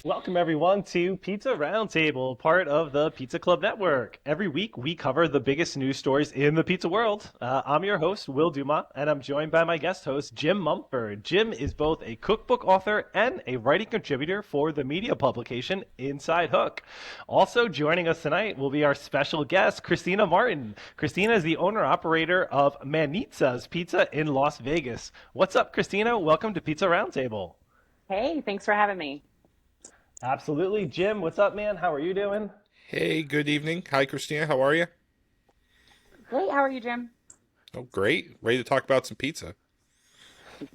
Welcome, everyone, to Pizza Roundtable, part of the Pizza Club Network. Every week, we cover the biggest news stories in the pizza world. I'm your host, Will Dumas, and I'm joined by my guest host, Jim Mumford. Jim is both a cookbook author and a writing contributor for the media publication Inside Hook. Also joining us tonight will be our special guest, Christina Martin. Christina is the owner-operator of Manitza's Pizza in Las Vegas. What's up, Christina? Welcome to Pizza Roundtable. Hey, thanks for having me. Absolutely. Jim, what's up, man? How are you doing? Hey, good evening. Hi, Christina. How are you? Great. How are you, Jim? Oh, great. Ready to talk about some pizza.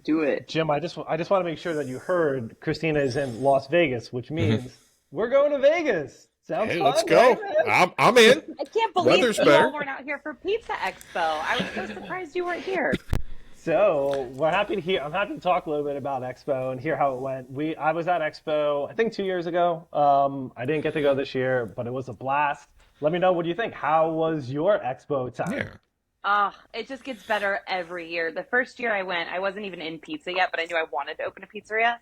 Do it. Jim, I just want to make sure that you heard Christina is in Las Vegas, which Mhm. means we're going to Vegas. Sounds Hey, let's fun, right, go. man? I'm in. I can't believe Weather's you all better. weren't out here for Pizza Expo. I was so surprised you weren't here. So we're happy to hear. I'm happy to talk a little bit about Expo and hear how it went. I was at Expo, I think 2 years ago. I didn't get to go this year, but it was a blast. Let me know, what do you think? How was your Expo time? Yeah. It just gets better every year. The first year I went, I wasn't even in pizza yet, but I knew I wanted to open a pizzeria.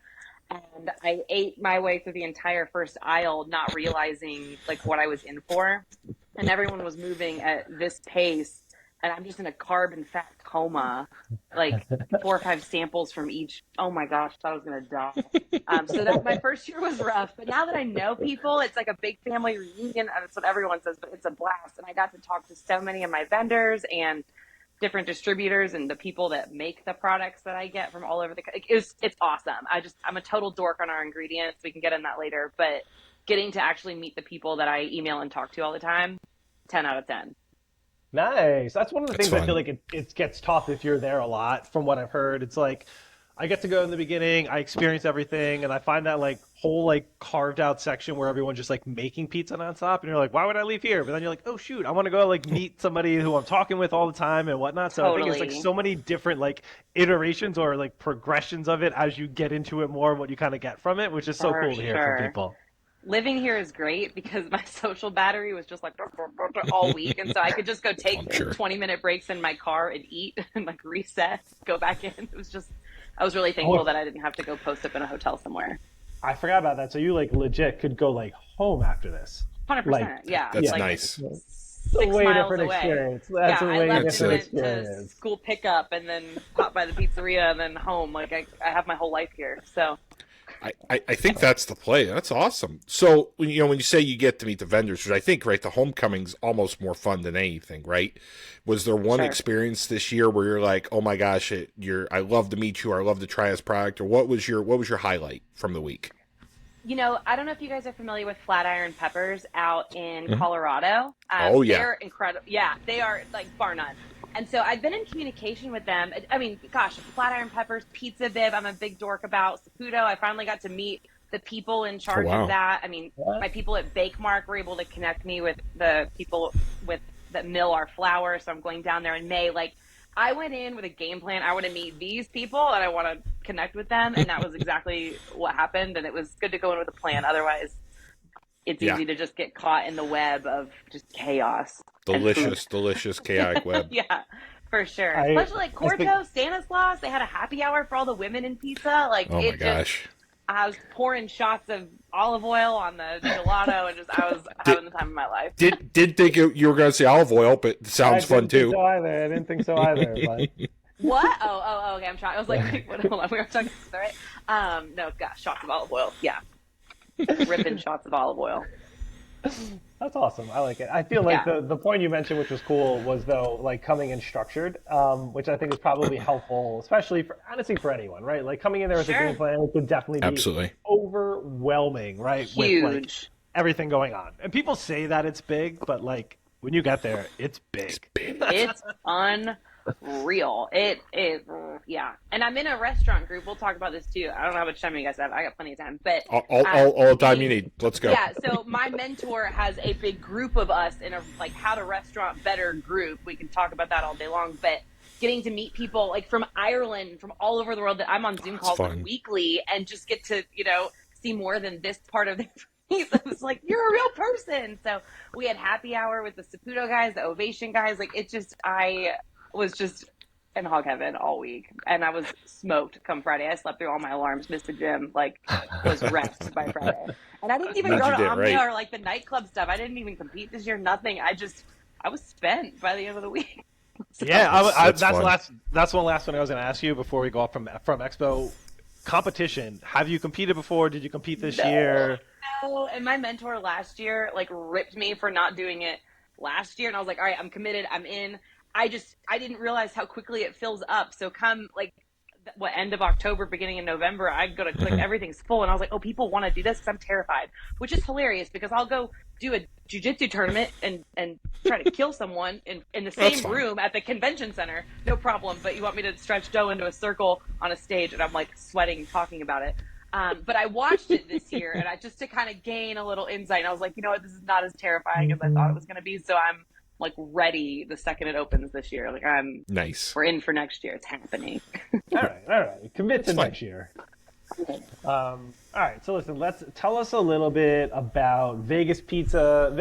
And I ate my way through the entire first aisle, not realizing like what I was in for. And everyone was moving at this pace, and I'm just in a carb and fat coma, like 4 or 5 samples from each. Oh my gosh, thought I was gonna die. So that my first year was rough, but now that I know people, it's like a big family reunion. And that's what everyone says, but it's a blast. And I got to talk to so many of my vendors and different distributors and the people that make the products that I get from all over it's awesome. I'm a total dork on our ingredients. We can get in that later, but getting to actually meet the people that I email and talk to all the time, 10 out of 10. Nice. That's one of the That's things I feel fun. like it gets tough if you're there a lot, from what I've heard. It's like I get to go in the beginning, I experience everything, and I find that like whole like carved out section where everyone's just like making pizza nonstop, and you're like, why would I leave here? But then you're like, oh shoot, I want to go like meet somebody who I'm talking with all the time and whatnot. So I think it's like Totally. so many different like iterations or like progressions of it as you get into it more, what you kind of get from it, which is so For cool to hear from sure. people. Living here is great because my social battery was just like all week. And so I could just go take I'm sure. 20-minute breaks in my car and eat and like reset, go back in. It was just, I was really thankful Oh, that I didn't have to go post up in a hotel somewhere. I forgot about that. So you like legit could go like home after this. Like, 100%. Yeah. That's yeah. Like nice. It's a 6 way miles different away. experience. That's Yeah. a I way left That's and different went to experience. school pickup and then popped by the pizzeria and then home. Like I have my whole life here. So I think that's the play. That's awesome. So when you say you get to meet the vendors, which I think right, the homecoming's almost more fun than anything, right? Was there one sure. experience this year where you're like, oh my gosh, I love to meet you, or I love to try this product, or what was your highlight from the week? I don't know if you guys are familiar with Flatiron Peppers out in Mhm. Colorado. Oh yeah. They're incredible. Yeah, they are like bar none. And so I've been in communication with them. I mean, gosh, Flatiron Peppers, Pizza Bib, I'm a big dork about. Saputo, I finally got to meet the people in Oh charge of wow. that. I mean, What? my people at Bake Mark were able to connect me with the people with that mill our flour. So I'm going down there in May. Like, I went in with a game plan. I want to meet these people and I want to connect with them. And that was exactly what happened. And it was good to go in with a plan. Otherwise, it's Yeah. easy to just get caught in the web of just chaos and food. Delicious, delicious, chaotic web. Yeah, for sure. I Especially like I think Corto, Stanislaus, they had a happy hour for all the women in pizza. Like Oh my it just, gosh. I was pouring shots of olive oil on the gelato and just, I was Did having the time of my life. did think you were going to say olive oil, but it I sounds fun didn't think too. so either. I didn't think so either. But What? Oh, okay. I'm trying. I was like, wait, what, hold on. We were talking, right? No, gosh, shots of olive oil. Yeah, ripping shots of olive oil. that's awesome. I like it. I feel like Yeah, the point you mentioned, which was cool, was though like coming in structured, which I think is probably helpful, especially for honestly for anyone, right? Like coming in there with a game sure. plan, it could definitely be Absolutely. overwhelming, right? With like Huge. everything going on. And people say that it's big, but like when you get there, it's It's big. big. It's unreal. Yeah. And I'm in a restaurant group. We'll talk about this too. I don't know how much time you guys have. I got plenty of time. But All, all, all, all the time you need. Let's go. yeah, so my mentor has a big group of us in a like how to restaurant better group. We can talk about that all day long, but getting to meet people like from Ireland, from all over the world that I'm on Zoom That's calls with fun. weekly and just get to, see more than this part of their face. I was like, you're a real person. So we had happy hour with the Saputo guys, the Ovation guys. Like it just, I was just in hog heaven all week, and I was smoked come Friday. I slept through all my alarms, missed the gym, like was wrecked by Friday. And I didn't even Glad go you to did, Omnia right? or like the nightclub stuff. I didn't even compete this year, nothing. I was spent by the end of the week. So, Yeah, That's that's fun. that's one last one I was going to ask you before we go off from Expo. Competition. Have you competed before? Did you compete this no, year? no. And my mentor last year like ripped me for not doing it last year, and I was like, all right, I'm committed, I'm in. I didn't realize how quickly it fills up. So come like what end of October, beginning of November, I go to click, Mhm. everything's full, and I was like, oh, people want to do this because I'm terrified, which is hilarious because I'll go do a jiu-jitsu tournament and try to kill someone in the That's same fun. room at the convention center, no problem. But you want me to stretch dough into a circle on a stage, and I'm like sweating talking about it. But I watched it this year, and I just to kind of gain a little insight. And I was like, you know what, this is not as terrifying as I thought it was going to be. So I'm like ready the second it opens this year. Like Nice. we're in for next year. It's happening. All right. Commit That's to fun. next year. All right. So listen, let's tell us a little bit about Vegas pizza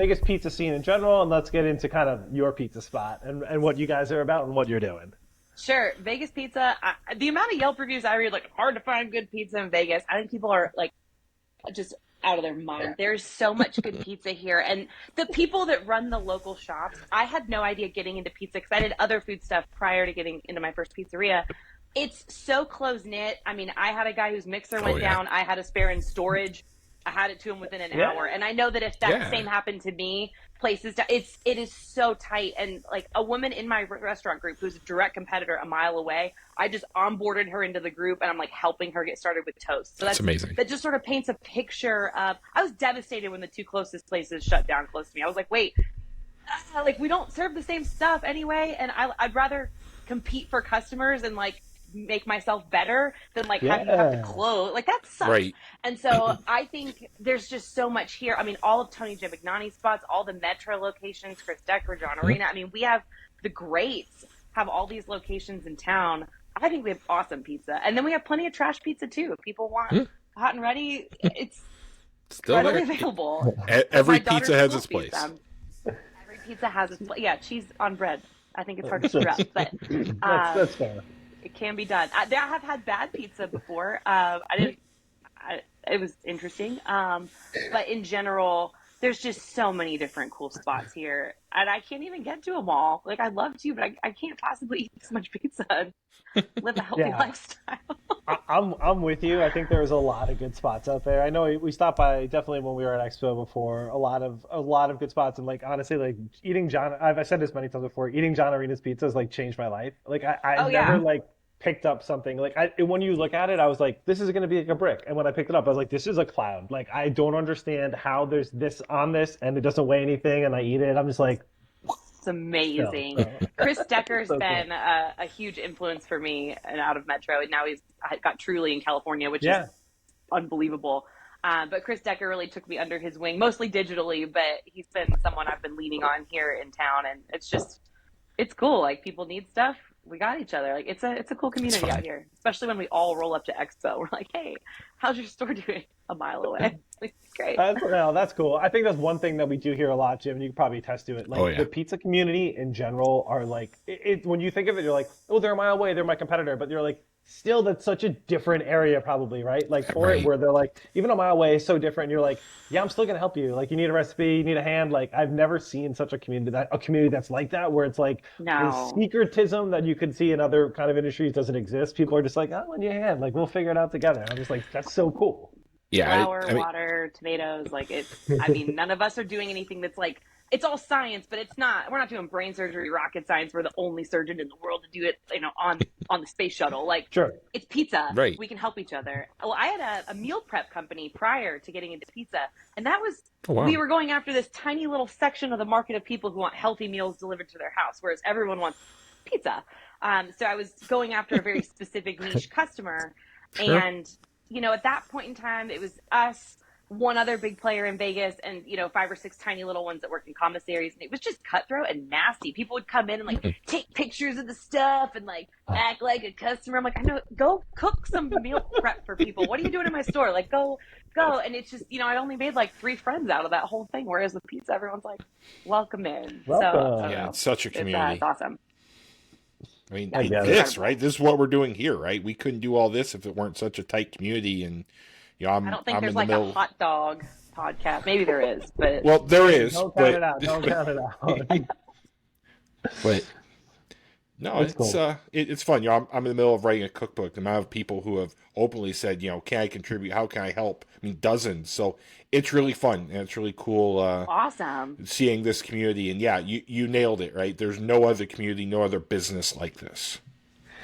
scene in general, and let's get into kind of your pizza spot and what you guys are about and what you're doing. Sure, Vegas pizza. The amount of Yelp reviews I read, like hard to find good pizza in Vegas. I think people are like just out of their mind. There's so much good pizza here, and the people that run the local shops. I had no idea getting into pizza because I did other food stuff prior to getting into my first pizzeria. It's so close knit. I mean, I had a guy whose mixer Oh went yeah. down. I had a spare in storage. I had it to him within an Yeah. hour, and I know that if that Yeah. same happened to me, it is so tight. And like a woman in my restaurant group who's a direct competitor a mile away, I just onboarded her into the group, and I'm like helping her get started with toast. So That's amazing. that just sort of paints a picture of. I was devastated when the two closest places shut down close to me. I was like, wait, like we don't serve the same stuff anyway, and I'd rather compete for customers and like make myself better than like have you have to Yeah. close. Like that sucks. Right. And so I think there's just so much here. I mean, all of Tony Gimignani's spots, all the Metro locations, Chris Decker, John Mhm. Arena. I mean, we have the greats have all these locations in town. I think we have awesome pizza, and then we have plenty of trash pizza too. If people want Mhm. hot and ready, it's Still readily there. available. Every My daughter's pizza has school its place. pizza. Every pizza has its place. Yeah, cheese on bread. I think it's hard to screw up, but That's fair. it can be done. I have had bad pizza before. I didn't. It was interesting. But in general, there's just so many different cool spots here, and I can't even get to them all. Like I'd love to, but I can't possibly eat this much pizza and live a healthy Yeah. lifestyle. I'm with you. I think there's a lot of good spots out there. I know we stopped by definitely when we were at Expo before. A lot of good spots, and like honestly, like eating I've said this many times before. Eating John Arena's pizza has like changed my life. Like I Oh never yeah, like picked up something like when you look at it, I was like, this is gonna be like a brick, and when I picked it up, I was like, this is a cloud. Like I don't understand how there's this on this and it doesn't weigh anything, and I eat it. I'm just like, it's amazing. no. Chris Decker's So cool. been a huge influence for me and out of Metro, and now he's got Truly in California, which is Yeah. unbelievable. But Chris Decker really took me under his wing, mostly digitally, but he's been someone I've been leaning on here in town, and it's cool. Like people need stuff, we got each other. Like it's a cool It's community fun. out here, especially when we all roll up to Expo. We're like, hey, how's your store doing? A mile away. It's great. That's cool. I think that's one thing that we do hear a lot, Jim, and you can probably attest to it. Like Oh yeah. the pizza community in general are like when you think of it, you're like, oh, they're a mile away, they're my competitor, but you're like, still that's such a different area probably, right? Like for it Right. where they're like, even a mile away is so different. And you're like, yeah, I'm still gonna help you. Like you need a recipe, you need a hand. Like I've never seen such a community that's like that, where it's like the No. secretism that you could see in other kind of industries doesn't exist. People are just like, oh, in your hand, like we'll figure it out together. I'm just like, that's so cool. Yeah. Flour, I mean, water, tomatoes. Like I mean, none of us are doing anything that's like, it's all science, but we're not doing brain surgery, rocket science. We're the only surgeon in the world to do it, on the space shuttle. Like Sure. it's pizza. Right. We can help each other. Well, I had a meal prep company prior to getting into pizza, and that was, oh, wow. we were going after this tiny little section of the market of people who want healthy meals delivered to their house, whereas everyone wants pizza. So I was going after a very specific niche customer. Sure. And, at that point in time, it was us, one other big player in Vegas, and, 5 or 6 tiny little ones that worked in commissaries. And it was just cutthroat and nasty. People would come in and like take pictures of the stuff and like act like a customer. I'm like, I know, go cook some meal prep for people. What are you doing in my store? Like, go. And it's just, I only made like 3 friends out of that whole thing. Whereas with pizza, everyone's like, welcome in. So, Welcome. Yeah, it's such a community. it's awesome. I mean, I get it. this, right? This is what we're doing here, right? We couldn't do all this if it weren't such a tight community. And, you know, I don't think I'm there's in the like a middle. hot dog podcast. Maybe there is, but Well, there Hey, is, don't count but, it out. Don't count it out. but no, That's it's cool. it's fun. You know, I'm in the middle of writing a cookbook. The amount of people who have openly said, you know, can I contribute? How can I help? I mean, dozens. So it's really fun and it's really cool awesome. seeing this community. And yeah, you nailed it, right? There's no other community, no other business like this.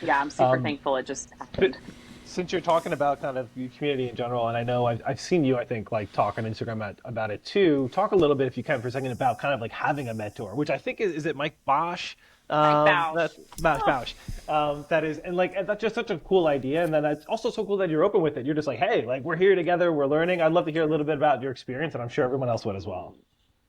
Yeah, I'm super Um, thankful it just but happened. since you're talking about kind of your community in general, and I know I've seen you, I think, like talk on Instagram about it too. Talk a little bit, if you can, for a second about kind of like having a mentor, which I think is it Mike Bosch? Mike Bausch. That Bosch, Oh, Bosch. That is, and like that's just such a cool idea, and then it's also so cool that you're open with it. You're just like, hey, like we're here together, we're learning. I'd love to hear a little bit about your experience, and I'm sure everyone else would as well.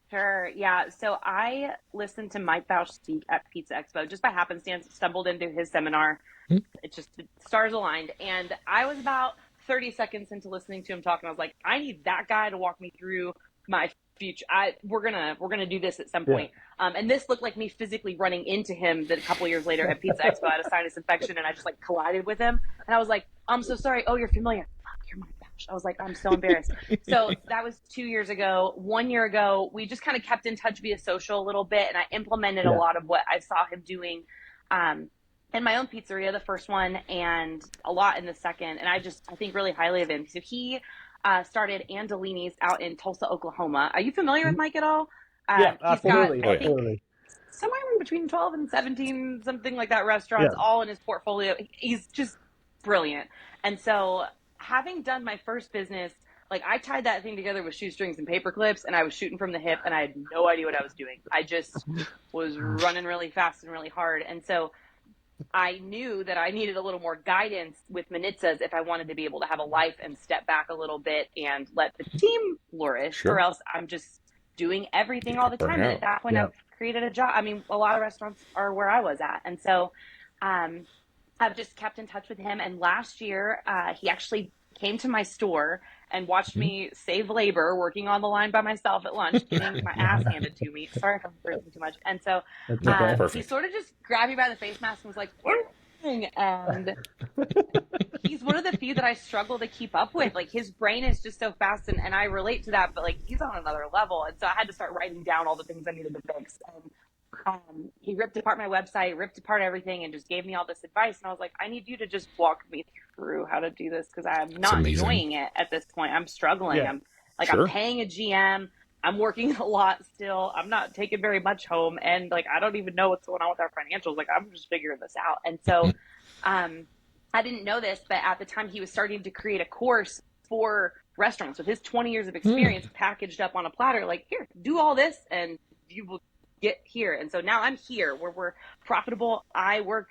sure. Yeah. So I listened to Mike Bausch speak at Pizza Expo just by happenstance, stumbled into his seminar. It just, the stars aligned. And I was about 30 seconds into listening to him talk, and I was like, I need that guy to walk me through my future. We're gonna do this at some Yeah. point. And this looked like me physically running into him that a couple years later at Pizza Expo. I had a sinus infection, and I just like collided with him. And I was like, I'm so sorry. Oh, you're familiar. Fuck, you're Mike Bausch. I was like, I'm so embarrassed. So that was 2 years ago. 1 year ago, we just kind of kept in touch via social a little bit, and I implemented a Yeah. lot of what I saw him doing. In my own pizzeria, the first one, and a lot in the second. And I think really highly of him. So he started Andolini's out in Tulsa, Oklahoma. Are you familiar with Mike at all? Yeah, He's got, absolutely, Oh I yeah. think, absolutely. somewhere in between 12 and 17, something like that, restaurants, Yeah. all in his portfolio. He's just brilliant. And so, having done my first business, like I tied that thing together with shoestrings and paper clips, and I was shooting from the hip, and I had no idea what I was doing. I just was running really fast and really hard. And so, I knew that I needed a little more guidance with Manitzas if I wanted to be able to have a life and step back a little bit and let the team flourish, or Sure. else I'm just doing everything all the Burn time. And at out. that point, Yeah. I've created a job. I mean, a lot of restaurants are where I was at. And so I've just kept in touch with him. And last year, he actually came to my store and watched me save labor working on the line by myself at lunch, getting my ass handed to me. Sorry if I'm cursing too much. And so That's No, okay. he perfect. sort of just grabbed me by the face mask and was like, "What are you doing?" And he's one of the few that I struggle to keep up with. Like his brain is just so fast, and I relate to that, but like he's on another level. And so I had to start writing down all the things I needed to fix. And he ripped apart my website, ripped apart everything, and just gave me all this advice. And I was like, I need you to just walk me through how to do this, because I'm It's not amazing. enjoying it at this point. I'm struggling. Yeah. I'm like, I'm Sure. paying a GM. I'm working a lot still. I'm not taking very much home. And like, I don't even know what's going on with our financials. Like, I'm just figuring this out. And so I didn't know this, but at the time he was starting to create a course for restaurants with his 20 years of experience packaged up on a platter. Like, here, do all this and you will get here. And so now I'm here where we're profitable. I work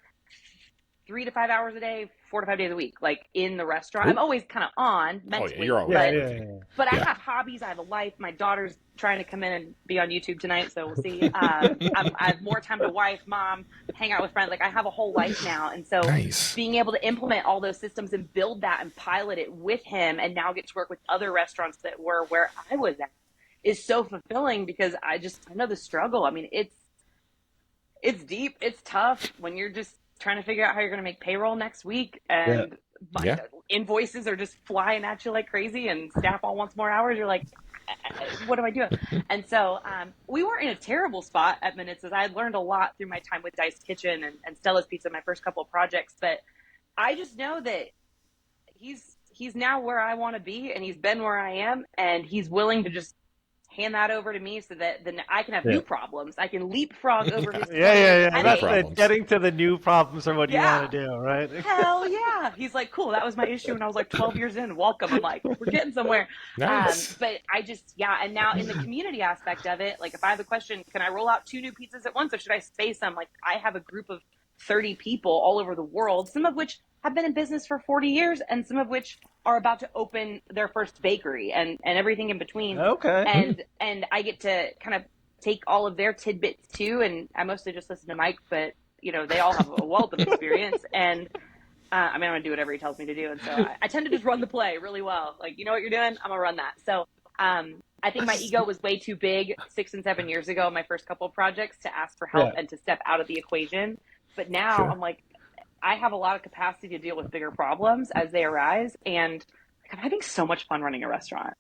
3 to 5 hours a day, 4 to 5 days a week, like in the restaurant. I'm always kind of on Oh mentally, yeah, you're always Yeah, but yeah, working. yeah. but I Yeah. have hobbies. I have a life. My daughter's trying to come in and be on YouTube tonight, so we'll see. I have more time to wife, mom, hang out with friends. Like I have a whole life now, and so Nice. being able to implement all those systems and build that and pilot it with him, and now get to work with other restaurants that were where I was at, is so fulfilling, because I know the struggle. I mean, it's deep, it's tough when you're just trying to figure out how you're going to make payroll next week, and Yeah. invoices are just flying at you like crazy, and staff all wants more hours. You're like, what am I doing? And so we weren't in a terrible spot at Manitzas. I had learned a lot through my time with Dice Kitchen and Stella's Pizza, my first couple of projects, but I just know that he's now where I want to be, and he's been where I am, and he's willing to just hand that over to me so that then I can have new problems. I can leapfrog over his Yeah. headaches. That's problems. it. Getting to the new problems are what you Yeah. want to do, right? Hell yeah. He's like, cool, that was my issue when I was like 12 years in. Welcome. I'm like, we're getting somewhere. Nice. But I just, and now in the community aspect of it, like if I have a question, can I roll out 2 new pizzas at once, or should I space them? Like I have a group of 30 people all over the world, some of which have been in business for 40 years and some of which are about to open their first bakery, and everything in between. Okay. And I get to kind of take all of their tidbits too. And I mostly just listen to Mike, but they all have a wealth of experience. And I mean, I'm going to do whatever he tells me to do. And so I tend to just run the play really well. Like, you know what you're doing? I'm going to run that. So I think my ego was way too big 6 and 7 years ago in my first couple of projects to ask for help and to step out of the equation. But now Sure. I'm like, I have a lot of capacity to deal with bigger problems as they arise. And like, I'm having so much fun running a restaurant.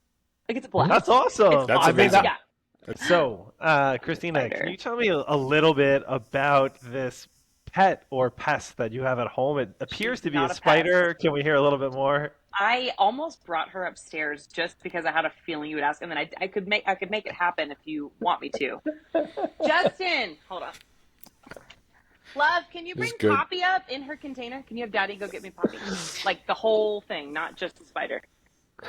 Like, it's a blast. That's It's awesome. That's awesome. amazing. Yeah. So, Christina, can Spider. you tell me a little bit about this pet or pest that you have at home? It She's appears to be a not a pest. spider. Can we hear a little bit more? I almost brought her upstairs just because I had a feeling you would ask, and then I could make it happen if you want me to. Justin, hold on. Love, can you This bring is good. Poppy up in her container? Can you have Daddy go get me Poppy? Like the whole thing, not just the spider.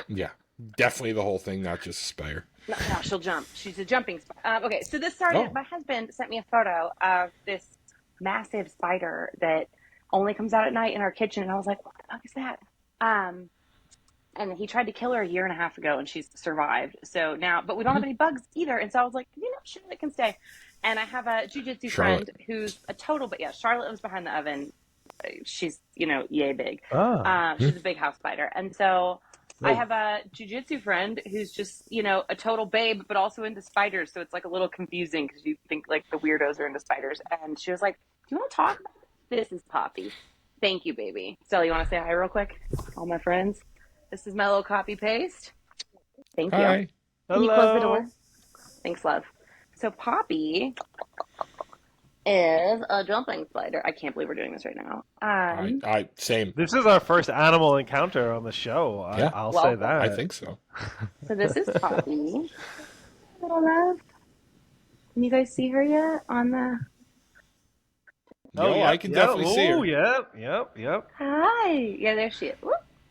Yeah, definitely the whole thing, not just a spider. No, she'll jump. She's a jumping spider. Okay, so this started. Oh. My husband sent me a photo of this massive spider that only comes out at night in our kitchen, and I was like, "What the fuck is that?" And he tried to kill her a year and a half ago, and she's survived. So now, but we don't have any bugs either, and so I was like, Charlotte can stay. And I have a jiu-jitsu friend who's a total, but yeah, Charlotte lives behind the oven. She's yay big. She's a big house spider, and so. I have a jiu-jitsu friend who's just, a total babe, but also into spiders. So it's like a little confusing because you think like the weirdos are into spiders. And she was like, "Do you want to talk about this?" This is Poppy. Thank you, baby. Stella, you want to say hi real quick? All my friends. This is my little copy paste. Thank you. Hi. Can you close the door? Thanks, love. So Poppy is a jumping spider. I can't believe we're doing this right now. Same. This is our first animal encounter on the show. Yeah. I'll say that. I think so. So this is Poppy. Little love. Can you guys see her yet on the... I can definitely see her. Oh, yep. Hi. Yeah, there she is.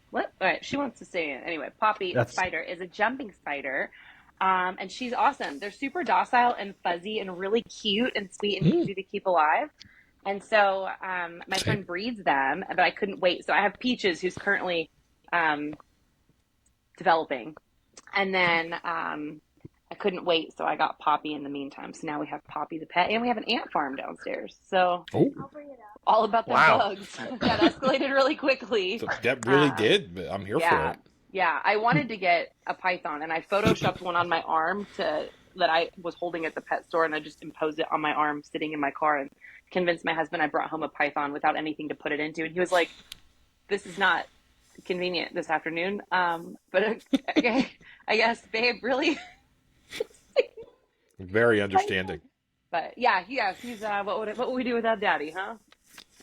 What? All right, she wants to stay in. Anyway, Poppy, the spider, is a jumping spider. And she's awesome. They're super docile and fuzzy and really cute and sweet and easy to keep alive. And so my friend breeds them, but I couldn't wait. So I have Peaches, who's currently developing. And then I couldn't wait, so I got Poppy in the meantime. So now we have Poppy the pet, and we have an ant farm downstairs. So all about the bugs. That escalated really quickly. So that really did, but I'm here for it. Yeah, I wanted to get a python, and I photoshopped one on my arm that I was holding at the pet store, and I just imposed it on my arm sitting in my car and convinced my husband I brought home a python without anything to put it into. And he was like, "This is not convenient this afternoon." But okay, I guess, babe, really? Very understanding. But yeah, he's what would we do without Daddy, huh?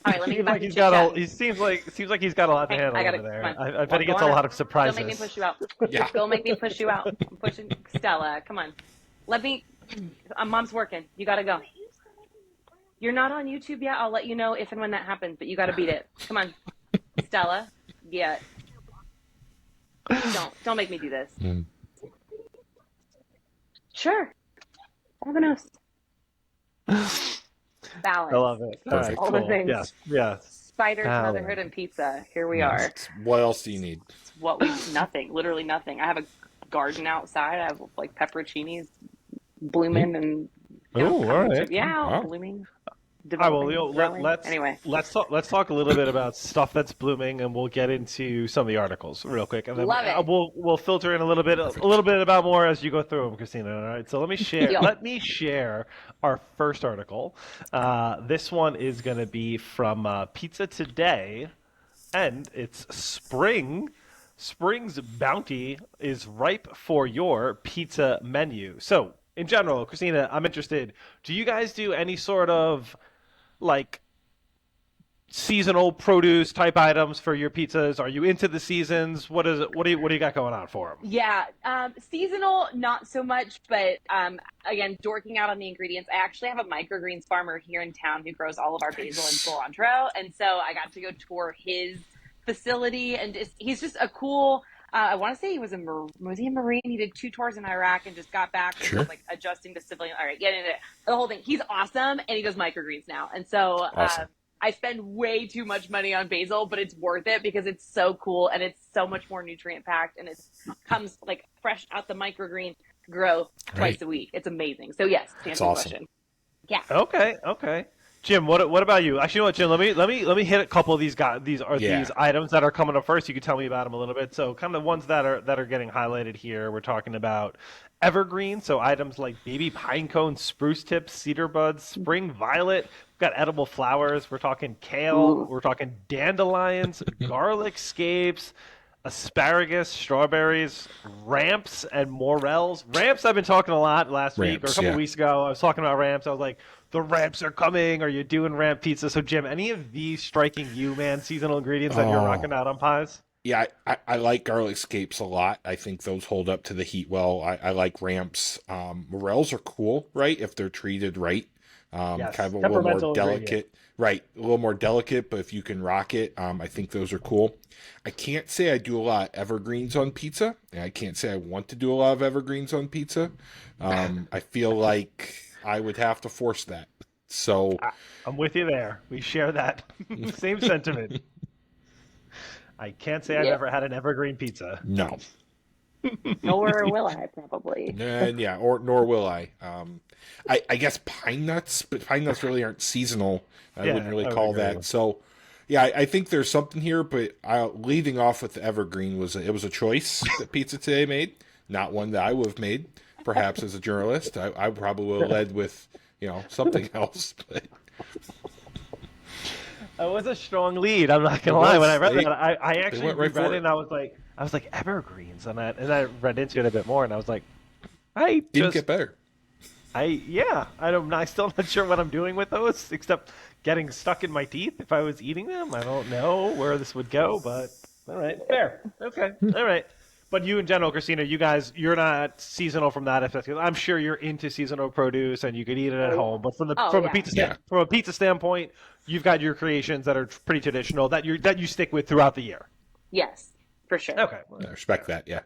All right, let me get back to he seems like he's got a lot to handle over there. I bet he gets a lot of surprises. Don't make me push you out. Yeah. Don't make me push you out. I'm pushing Stella. Come on. Mom's working. You gotta go. You're not on YouTube yet. I'll let you know if and when that happens, but you gotta beat it. Come on. Stella. Yeah. Don't make me do this. Sure. Vamonos. Balance. I love it. Perfect. All the things. Yes. Spiders, motherhood, and pizza. Here we are. What else do you need? Nothing. Literally nothing. I have a garden outside. I have like pepperoncinis blooming and. Oh, all right. Yeah, blooming. Anyway, let's talk a little bit about stuff that's blooming, and we'll get into some of the articles real quick, and then we'll filter in a little bit about more as you go through them, Christina. All right. So let me share our first article. This one is going to be from Pizza Today, and it's spring. Spring's bounty is ripe for your pizza menu. So, in general, Christina, I'm interested. Do you guys do any sort of like seasonal produce type items for your pizzas? Are you into the seasons? What do you got going on for them? Yeah, seasonal, not so much, but again, dorking out on the ingredients. I actually have a microgreens farmer here in town who grows all of our basil and cilantro, and so I got to go tour his facility, and he's just a cool. I want to say he was a Marine. He did 2 tours in Iraq and just got back and was like adjusting to civilian. All right, the whole thing. He's awesome, and he does microgreens now, and so I spend way too much money on basil, but it's worth it because it's so cool and it's so much more nutrient packed, and it comes like fresh out the microgreen grow twice a week. It's amazing. So yes, to answer the question. Yeah. Okay. Jim, what about you? Actually, you know what, Jim? Let me hit a couple of these guys. Yeah. These items that are coming up first. You can tell me about them a little bit. So, kind of the ones that are getting highlighted here. We're talking about evergreen. So, items like baby pine cones, spruce tips, cedar buds, spring violet. We've got edible flowers. We're talking kale. Ooh. We're talking dandelions, garlic scapes, asparagus, strawberries, ramps, and morels. Ramps, I've been talking a lot last week or a Ramps, couple yeah. weeks ago. I was talking about ramps. I was like, the ramps are coming. Are you doing ramp pizza? So, Jim, any of these striking you, man, seasonal ingredients that you're Oh, rocking out on pies? yeah. I like garlic scapes a lot. I think those hold up to the heat well. I like ramps. Morels are cool, right? If they're treated right. Kind Yes, of a little more temperamental ingredient. delicate, right? A little more delicate, but if you can rock it, I think those are cool. I can't say I do a lot of evergreens on pizza, and I can't say I want to do a lot of evergreens on pizza. I feel like I would have to force that. So, I, I'm with you there. We share that same sentiment. I can't say I've Yep. ever had an evergreen pizza. no. Nor will I probably. And yeah, or nor will I. I guess pine nuts, but pine nuts really aren't seasonal. I wouldn't Yeah, really I would call agree. that. So, yeah, I think there's something here, but leading off with the evergreen it was a choice that Pizza Today made, not one that I would have made. Perhaps as a journalist, I probably would have led with something else. But It was a strong lead. I'm not it gonna lie. When I was read that, I they actually went right reread for it it. and I was like evergreens, and I read into it a bit more, and I was like, I Didn't just get better. I'm still not sure what I'm doing with those, except getting stuck in my teeth if I was eating them. I don't know where this would go, but all right, fair. Okay, all right. But you in general, Christina, you're not seasonal from that aspect. I'm sure you're into seasonal produce and you could eat it at Oh home. yeah. But Oh from a yeah. Yeah, from a pizza standpoint, you've got your creations that are pretty traditional that you stick with throughout the year. Yes, for sure. Okay, well, I respect that. Yeah.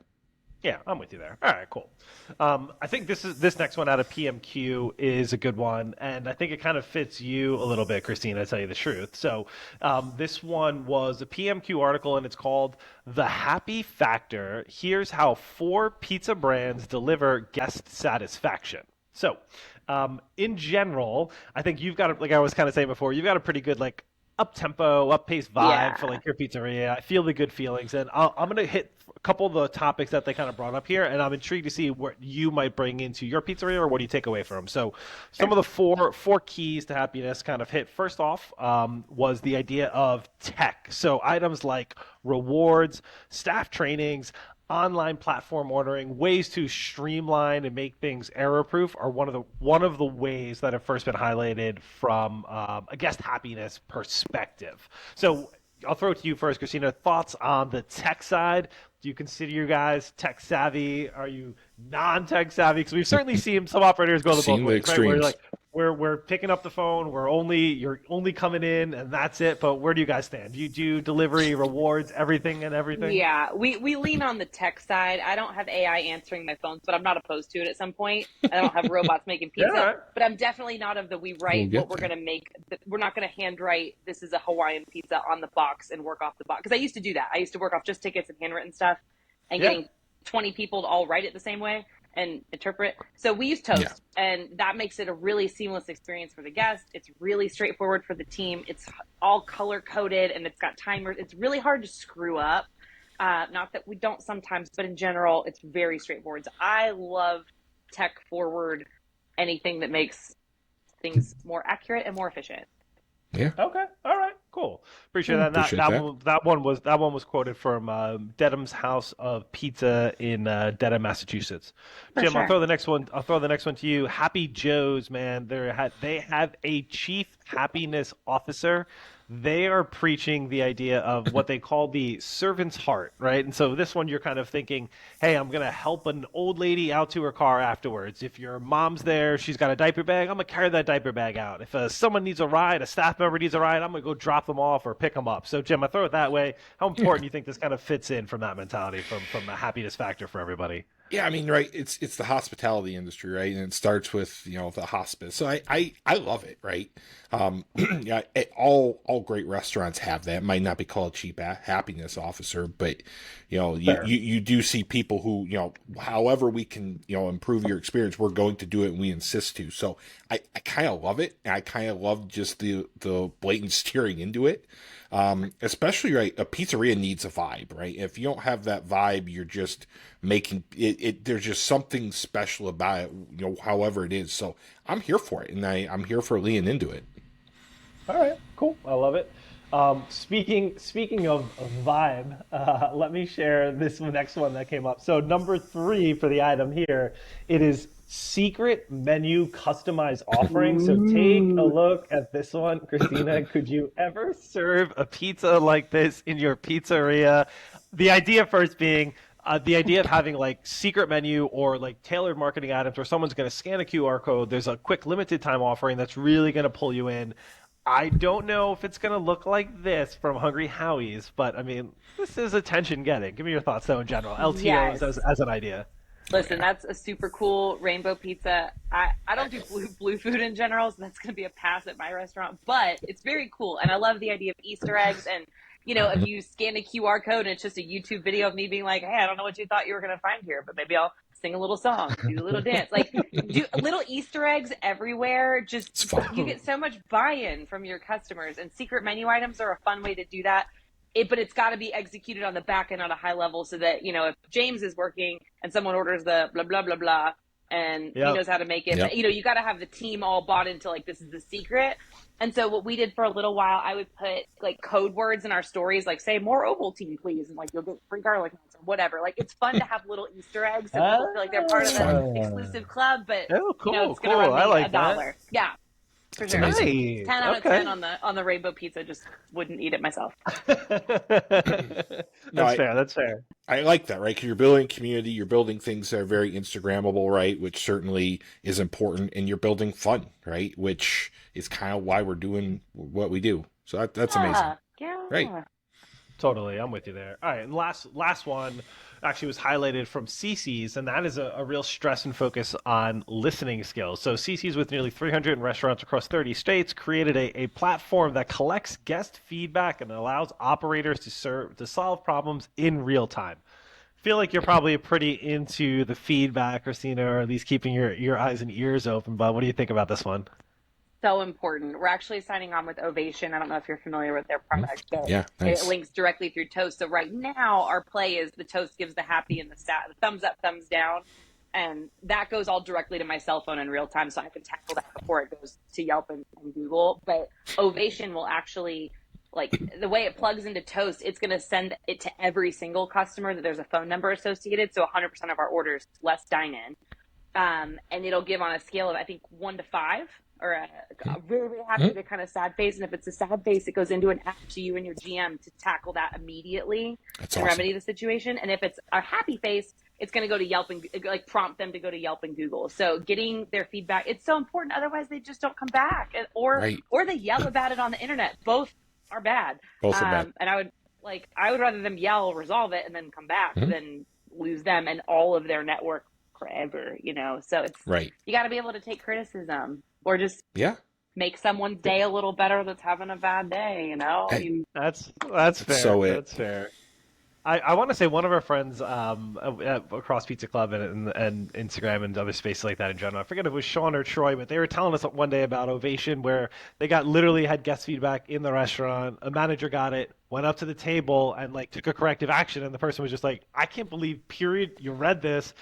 yeah, I'm with you there. All right, cool. I think this next one out of PMQ is a good one, and I think it kind of fits you a little bit, Christina, to tell you the truth. So, this one was a PMQ article, and it's called "The Happy Factor." Here's how 4 pizza brands deliver guest satisfaction. So, in general, I think you've got, like I was kind of saying before, you've got a pretty good like up tempo, up pace vibe for Yeah. like your pizzeria. I feel the good feelings, and I'm gonna hit a couple of the topics that they kind of brought up here, and I'm intrigued to see what you might bring into your pizzeria or what do you take away from them. So, some Sure. of the four keys to happiness kind of hit. First off, was the idea of tech. So items like rewards, staff trainings, online platform ordering, ways to streamline and make things error proof are one of the ways that have first been highlighted from a guest happiness perspective. So I'll throw it to you first, Christina. Thoughts on the tech side? Do you consider you guys tech savvy? Are you non-tech savvy? Because we've certainly seen some operators go the both Seen the ways, right? Where you're extremes. like, we're picking up the phone, you're only coming in, and that's it. But where do you guys stand? Do you do delivery, rewards, everything and everything? Yeah, we lean on the tech side. I don't have AI answering my phones, but I'm not opposed to it at some point. I don't have robots making Yeah, all pizza, right. but I'm definitely not of the we We'll write what get we're there. going to make. We're not going to handwrite this is a Hawaiian pizza on the box and work off the box. Because I used to do that. I used to work off just tickets and handwritten stuff and Yeah. getting 20 people to all write it the same way and interpret. So we use Yeah. Toast, and that makes it a really seamless experience for the guest. It's really straightforward for the team. It's all color coded and it's got timers. It's really hard to screw up. Not that we don't sometimes, but in general, it's very straightforward. So I love tech forward anything that makes things more accurate and more efficient. Yeah. Okay. All right. Cool. Appreciate Yeah, that. That appreciate that that. one was quoted from Dedham's House of Pizza in Dedham, Massachusetts. For Jim, I'll sure. throw the next one. I'll throw the next one to you. Happy Joe's, man. They have a chief happiness officer. They are preaching the idea of what they call the servant's heart, right? And so this one, you're kind of thinking, hey, I'm gonna help an old lady out to her car afterwards. If your mom's there, she's got a diaper bag, I'm gonna carry that diaper bag out. If someone needs a ride, a staff member needs a ride, I'm gonna go drop them off or pick them up. So Jim, I throw it that way. How important do you think this kind of fits in from that mentality, from the happiness factor for everybody? Yeah, I mean, right? It's the hospitality industry, right? And it starts with the hospice. So I love it, right? Yeah, all great restaurants have that. It might not be called chief happiness officer, but Fair. you do see people who however we can improve your experience, we're going to do it, and we insist to. So I kind of love it, and I kind of love just the blatant steering into it. Especially right, a pizzeria needs a vibe, right? If you don't have that vibe, you're just making it. There's just something special about it, however it is. So I'm here for it, and I'm here for leaning into it. All right, cool. I love it. Speaking of vibe, let me share this next one that came up. So number three for the item here, it is secret menu customized offering. So take a Ooh. look at this one, Christina. Could you ever serve a pizza like this in your pizzeria? The idea first being. The idea of having like secret menu or like tailored marketing items where someone's going to scan a QR code, there's a quick limited time offering that's really going to pull you in. I don't know if it's going to look like this from Hungry Howie's, but I mean, this is attention getting. Give me your thoughts though in general. LTOs Yes. as an idea. Listen, that's a super cool rainbow pizza. I don't do blue food in general, so that's going to be a pass at my restaurant. But it's very cool, and I love the idea of Easter eggs. And if you scan a QR code and it's just a YouTube video of me being like, "Hey, I don't know what you thought you were going to find here, but maybe I'll sing a little song, do a little dance, like do little Easter eggs everywhere." Just It's fun. you get so much buy-in from your customers, and secret menu items are a fun way to do that. But it's got to be executed on the back end on a high level so that, if James is working and someone orders the blah, blah, blah, blah, and he Yep. knows how to make it, Yep. but, you got to have the team all bought into like, this is the secret. And so what we did for a little while, I would put like code words in our stories, like say more Ovaltine, please. And like, you'll get free garlic nuts or whatever. Like it's fun to have little Easter eggs so people feel like they're part It's of the fun. exclusive club, but Oh, cool, it's going to cool. run I me like $1. that. Yeah, for It's sure. amazing. Nice. 10 out of Okay. 10 on the rainbow pizza. Just wouldn't eat it myself. No, That's fair. That's fair. I like that, right? Because you're building community, you're building things that are very Instagrammable, right? Which certainly is important, and you're building fun, right? Which is kind of why we're doing what we do. So that's amazing, Yeah. right? Totally, I'm with you there. All right, and last one actually was highlighted from CC's, and that is a real stress and focus on listening skills. So CC's, with nearly 300 restaurants across 30 states, created a platform that collects guest feedback and allows operators to solve problems in real time. Feel like you're probably pretty into the feedback, Christina, or at least keeping your eyes and ears open. But what do you think about this one? So important. We're actually signing on with Ovation. I don't know if you're familiar with their product, but Yeah, it nice. links directly through Toast. So right now, our play is the Toast gives the happy and the sad, the thumbs up, thumbs down. And that goes all directly to my cell phone in real time, so I can tackle that before it goes to Yelp and Google. But Ovation will actually, like the way it plugs into Toast, it's going to send it to every single customer that there's a phone number associated. So 100% of our orders, less dine-in. And it'll give on a scale of, I think, 1 to 5, or a really, really happy to kind of sad face. And if it's a sad face, it goes into an app to you and your GM to tackle that immediately That's and awesome. remedy the situation. And if it's a happy face, it's going to go to Yelp and like prompt them to go to Yelp and Google. So getting their feedback, it's so important. Otherwise, they just don't come back, Right. or they yell about it on the internet. Both are bad. Both are bad. And I would rather them yell, resolve it, and then come back than lose them and all of their network forever. So it's Right. you got to be able to take criticism or just Yeah. make someone's day a little better that's having a bad day. I Hey. mean, That's fair. So That's fair. I want to say one of our friends across Pizza Club and Instagram and other spaces like that in general. I forget if it was Sean or Troy, but they were telling us one day about Ovation where they literally had guest feedback in the restaurant. A manager got it, went up to the table and like took a corrective action, and the person was just like, "I can't believe, period, you read this."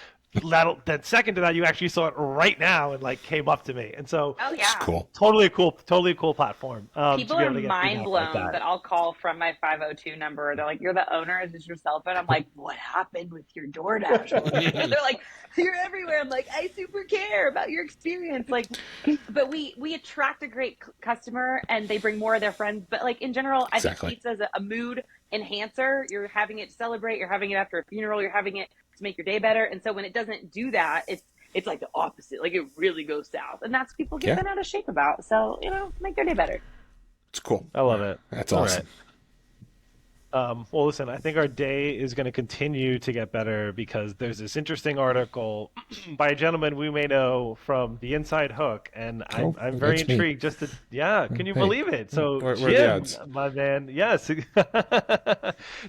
Then second to that, you actually saw it right now and like came up to me, and so oh It's yeah. cool. totally a cool platform. People to be are able to get mind feedback blown like that I'll call from my 502 number. They're like, "You're the owner? Is this your cell phone?" I'm like, "What happened with your DoorDash order?" They're like, "You're everywhere." I'm like, "I super care about your experience." Like, but we attract a great customer and they bring more of their friends. But like in general, I think Exactly. pizza is a mood enhancer. You're having it to celebrate. You're having it after a funeral. You're having it to make your day better. And so when it doesn't do that, it's like the opposite. Like it really goes south, and that's what people get Yeah. bent out of shape about. So make their day better. It's cool. I love it. That's All awesome. Well, listen, I think our day is going to continue to get better because there's this interesting article by a gentleman we may know from the Inside Hook, and I'm Oh, I'm very that's me. intrigued. Yeah, can you Hey, believe it? So, what are the Jim, odds? my man, yes,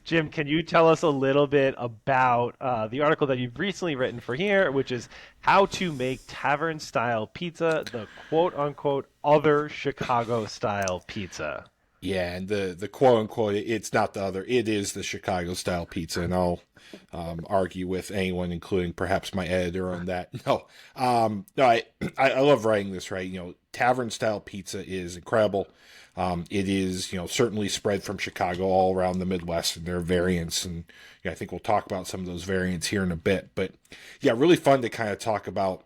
Jim, can you tell us a little bit about the article that you've recently written for here, which is how to make tavern style pizza, the quote unquote other Chicago style pizza? Yeah, and the quote unquote, it's not the other, it is the Chicago style pizza, and I'll argue with anyone, including perhaps my editor, on that. No, I love writing this. Right, tavern style pizza is incredible. It is certainly spread from Chicago all around the Midwest, and there are variants, and I think we'll talk about some of those variants here in a bit. But yeah, really fun to kind of talk about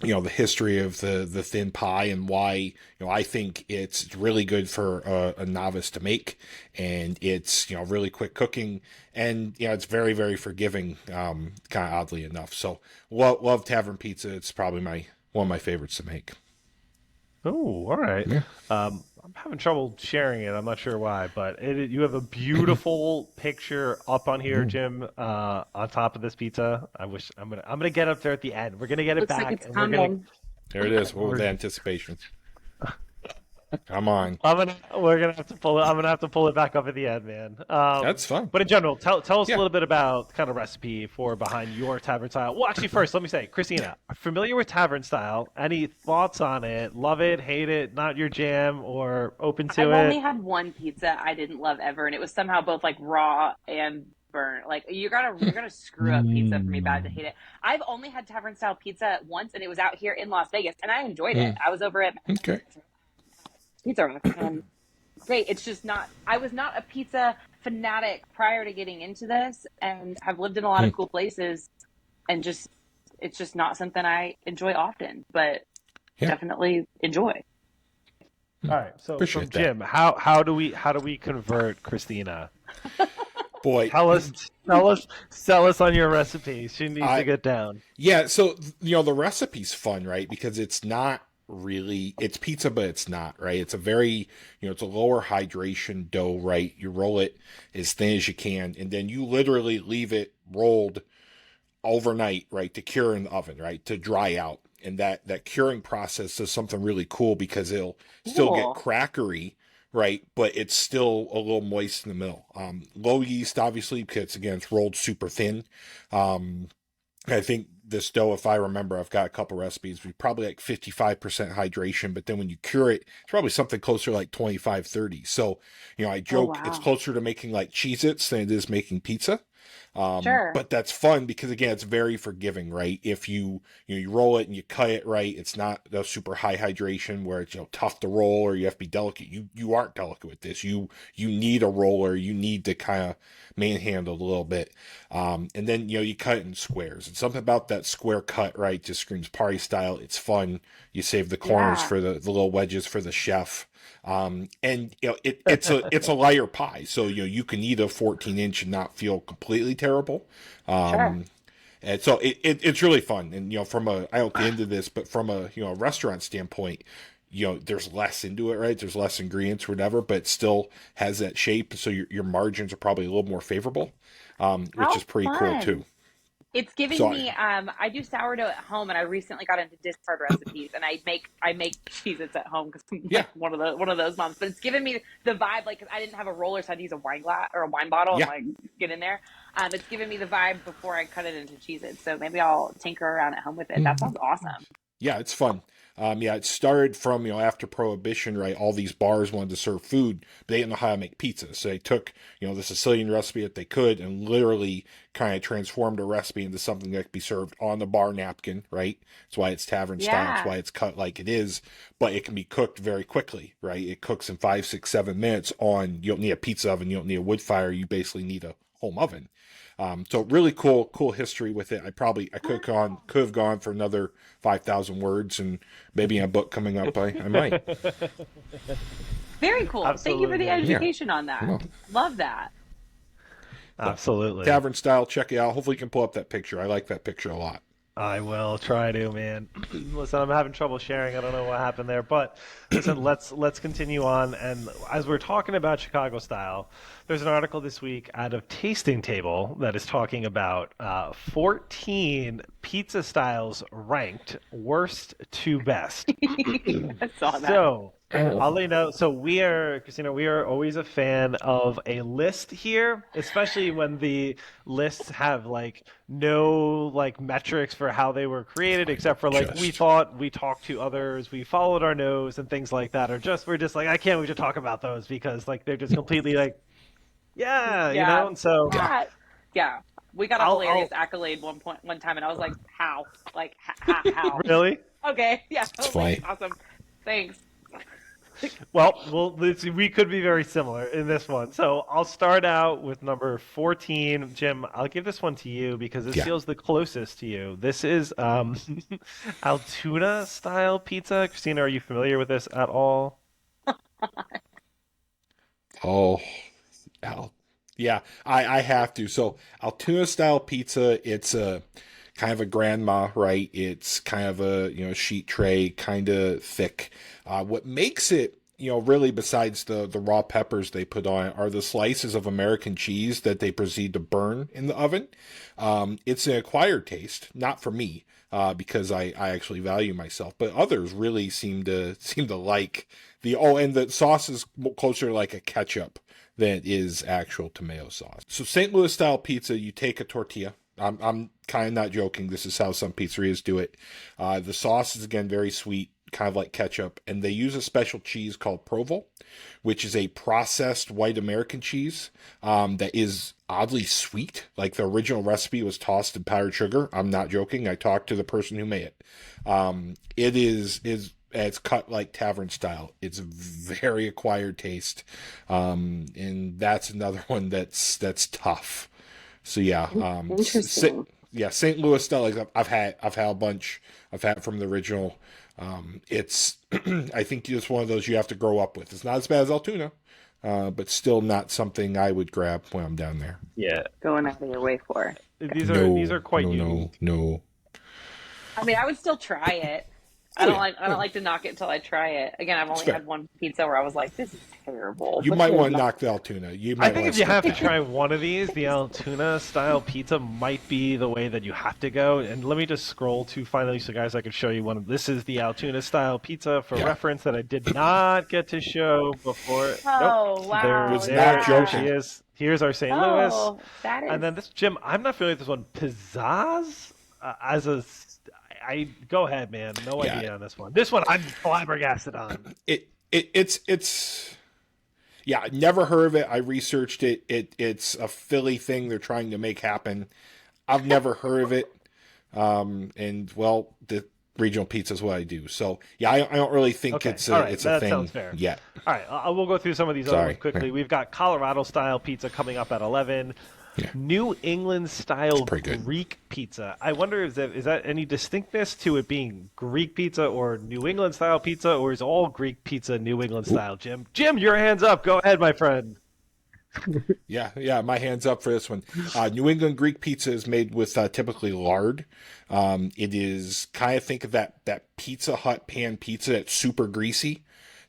the history of the thin pie and why I think it's really good for a novice to make, and it's really quick cooking, and it's very very forgiving, kind of oddly enough. So love tavern pizza. It's probably my one of my favorites to make. Oh, all right. Yeah. I'm having trouble sharing it. I'm not sure why, but you have a beautiful picture up on here, Mm. Jim, on top of this pizza. I'm gonna get up there at the end. We're gonna get it Looks like back, it's and we're gonna coming. There it is. What was we're the anticipation? Come on. we're gonna have to pull it. I'm gonna have to pull it back up at the end, man. That's fun. But in general, tell us a Yeah. little bit about the kind of recipe for behind your tavern style. Well, actually, first, let me say, Christina, familiar with tavern style? Any thoughts on it? Love it, hate it, not your jam, or open to I've only it? had one pizza I didn't love ever, and it was somehow both like raw and burnt. Like you're gonna screw up pizza for me bad to hate it. I've only had tavern style pizza once, and it was out here in Las Vegas, and I enjoyed it. Mm. I was over at Okay. Pizza Rock, and great. It's just not. I was not a pizza fanatic prior to getting into this, and have lived in a lot of Mm. cool places, and just it's just not something I enjoy often, but Yeah. definitely enjoy. All right. So from Appreciate that. Jim, how do we convert Christina? Boy. Sell us on your recipe. She needs I to get down. Yeah, so the recipe's fun, right? Because it's not really, it's pizza, but it's not, right? It's a very, it's a lower hydration dough, right? You roll it as thin as you can, and then you literally leave it rolled overnight, right, to cure in the oven, right, to dry out. And that curing process is something really cool because it'll still get Cool. crackery, right, but it's still a little moist in the middle. Low yeast, obviously, because again, it's rolled super thin. Um, I think this dough, if I remember, I've got a couple recipes, we probably like 55% hydration, but then when you cure it, it's probably something closer to like 25, 30. So, I Oh joke it's wow. closer to making like Cheez-Its than it is making pizza. Sure. But that's fun because again, it's very forgiving, right? If you roll it and you cut it right, it's not the super high hydration where it's tough to roll or you have to be delicate. You aren't delicate with this. You need a roller. You need to kind of manhandle it a little bit, and then you cut it in squares. And something about that square cut, right, just screams party style. It's fun. You save the corners Yeah. for the little wedges for the chef. And it's a lighter pie, so you can eat a 14-inch and not feel completely terrible. Sure. Um, and so it's really fun. And from I don't get into this, but from a restaurant standpoint, there's less into it, right? There's less ingredients, or whatever, but it still has that shape, so your margins are probably a little more favorable, which How is pretty cool fun. too. It's giving So me I do sourdough at home, and I recently got into discard recipes, and I make Cheez-Its at home because I'm yeah, like one of those moms. But it's giving me the vibe, like, 'cause I didn't have a roller, so I had to use a wine glass or a wine bottle and yeah. like get in there. It's giving me the vibe before I cut it into Cheez-Its. So maybe I'll tinker around at home with it. That sounds awesome. Yeah, it's fun. Yeah, it started from, after Prohibition, right? All these bars wanted to serve food, but they didn't know how to make pizza. So they took, the Sicilian recipe that they could and literally kind of transformed a recipe into something that could be served on the bar napkin, right? That's why it's tavern style. That's Yeah. why it's cut like it is, but it can be cooked very quickly, right? It cooks in 5, 6, 7 minutes you don't need a pizza oven. You don't need a wood fire. You basically need a home oven. So really cool history with it. I could have gone for another 5,000 words, and maybe in a book coming up, I might. Very cool. Thank you for the Absolutely. Yeah. education on that. Well, Love that. Absolutely. tavern style, check it out. Hopefully you can pull up that picture. I like that picture a lot. I will try to, man. Listen, I'm having trouble sharing. I don't know what happened there, but listen, let's continue on. And as we're talking about Chicago style, there's an article this week out of Tasting Table that is talking about 14 pizza styles ranked worst to best. I saw that. So I'll let you know. So we are, Christina, we are always a fan of a list here, especially when the lists have like no like metrics for how they were created, except for like we Just thought, we talked to others, we followed our nose and things like that, or just we're just like I can't wait to talk about those because like they're just completely like yeah, you Yeah, know. And so yeah, that. Yeah, we got a I'll hilarious accolade one time, and I was like, "How? Like, how?" really. Okay, yeah, I it's was like, funny. "Awesome, thanks." Well, we could be very similar in this one. So I'll start out with number 14. Jim, I'll give this one to you because this Yeah. feels the closest to you. This is Altoona style pizza. Christina, are you familiar with this at all? Oh, Al. Yeah, I have to. So Altoona style pizza, it's a kind of a grandma, right? It's kind of a, sheet tray, kind of thick. What makes it, really besides the raw peppers they put on it are the slices of American cheese that they proceed to burn in the oven. It's an acquired taste, not for me. Because I actually value myself, but others really seem to like and the sauce is closer to like a ketchup than it is actual tomato sauce. So St. Louis style pizza, you take a tortilla. I'm kind of not joking. This is how some pizzerias do it. The sauce is again very sweet, kind of like ketchup, and they use a special cheese called Provel, which is a processed white American cheese that is oddly sweet. Like the original recipe was tossed in powdered sugar. I'm not joking. I talked to the person who made it. It is it's cut like tavern style. It's a very acquired taste, and that's another one that's tough. So yeah, Interesting. yeah, St. Louis style. Like I've had a bunch. I've had from the original. It's I think it's one of those you have to grow up with. It's not as bad as Altoona, but still not something I would grab when I'm down there. Yeah, Going out of your way for. these are quite unique. No. I mean, I would still try it. Oh yeah, I don't like to knock it until I try it. Again, I've it's only fair. had one pizza where I was like, "This is terrible." You But might good want to enough. knock the Altoona. You I might think want if to you skip have to that. try one of these, the Altoona style pizza might be the way that you have to go. And let me just scroll to finally, so guys, I could show you one. This is the Altoona style pizza for Yeah, reference that I did not get to show before. Nope, Oh wow, was not there she joking. is. Here's our St. Louis, Oh, that and is. then this Jim. I'm not familiar with this one. Pizzazz as a. I go ahead, man. No Yeah, idea on this one. This one I'm flabbergasted on. it's yeah. Never heard of it. I researched it. It's a Philly thing they're trying to make happen. I've never heard of it. And well, the regional pizza is what I do. So yeah, I don't really think Okay, all right, it's a that thing sounds fair. yet. All right, we'll go through some of these other ones Sorry. quickly. We've got Colorado style pizza coming up at 11. Yeah, New England style pretty good. Greek pizza. I wonder is that any distinctness to it being Greek pizza or New England style pizza, or is all Greek pizza New England style? Jim, your hands up. Go ahead, my friend. Yeah. My hands up for this one. New England Greek pizza is made with typically lard. It is kind of think of that Pizza Hut pan pizza that's super greasy.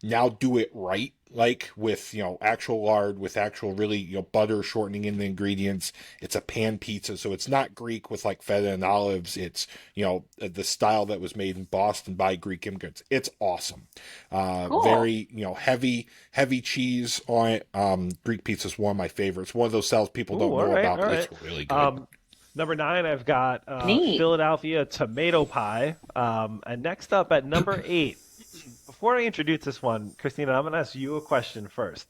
Now do it right, like with actual lard, with actual really butter shortening in the ingredients. It's a pan pizza, so it's not Greek with like feta and olives. It's the style that was made in Boston by Greek immigrants. It's awesome. Cool. Very heavy cheese on it. Greek pizza is one of my favorites. One of those styles people don't Ooh, all know right, about, all but right. it's really good. Number 9, I've got Neat. Philadelphia tomato pie. And next up at number 8, before I introduce this one, Christina, I'm going to ask you a question first.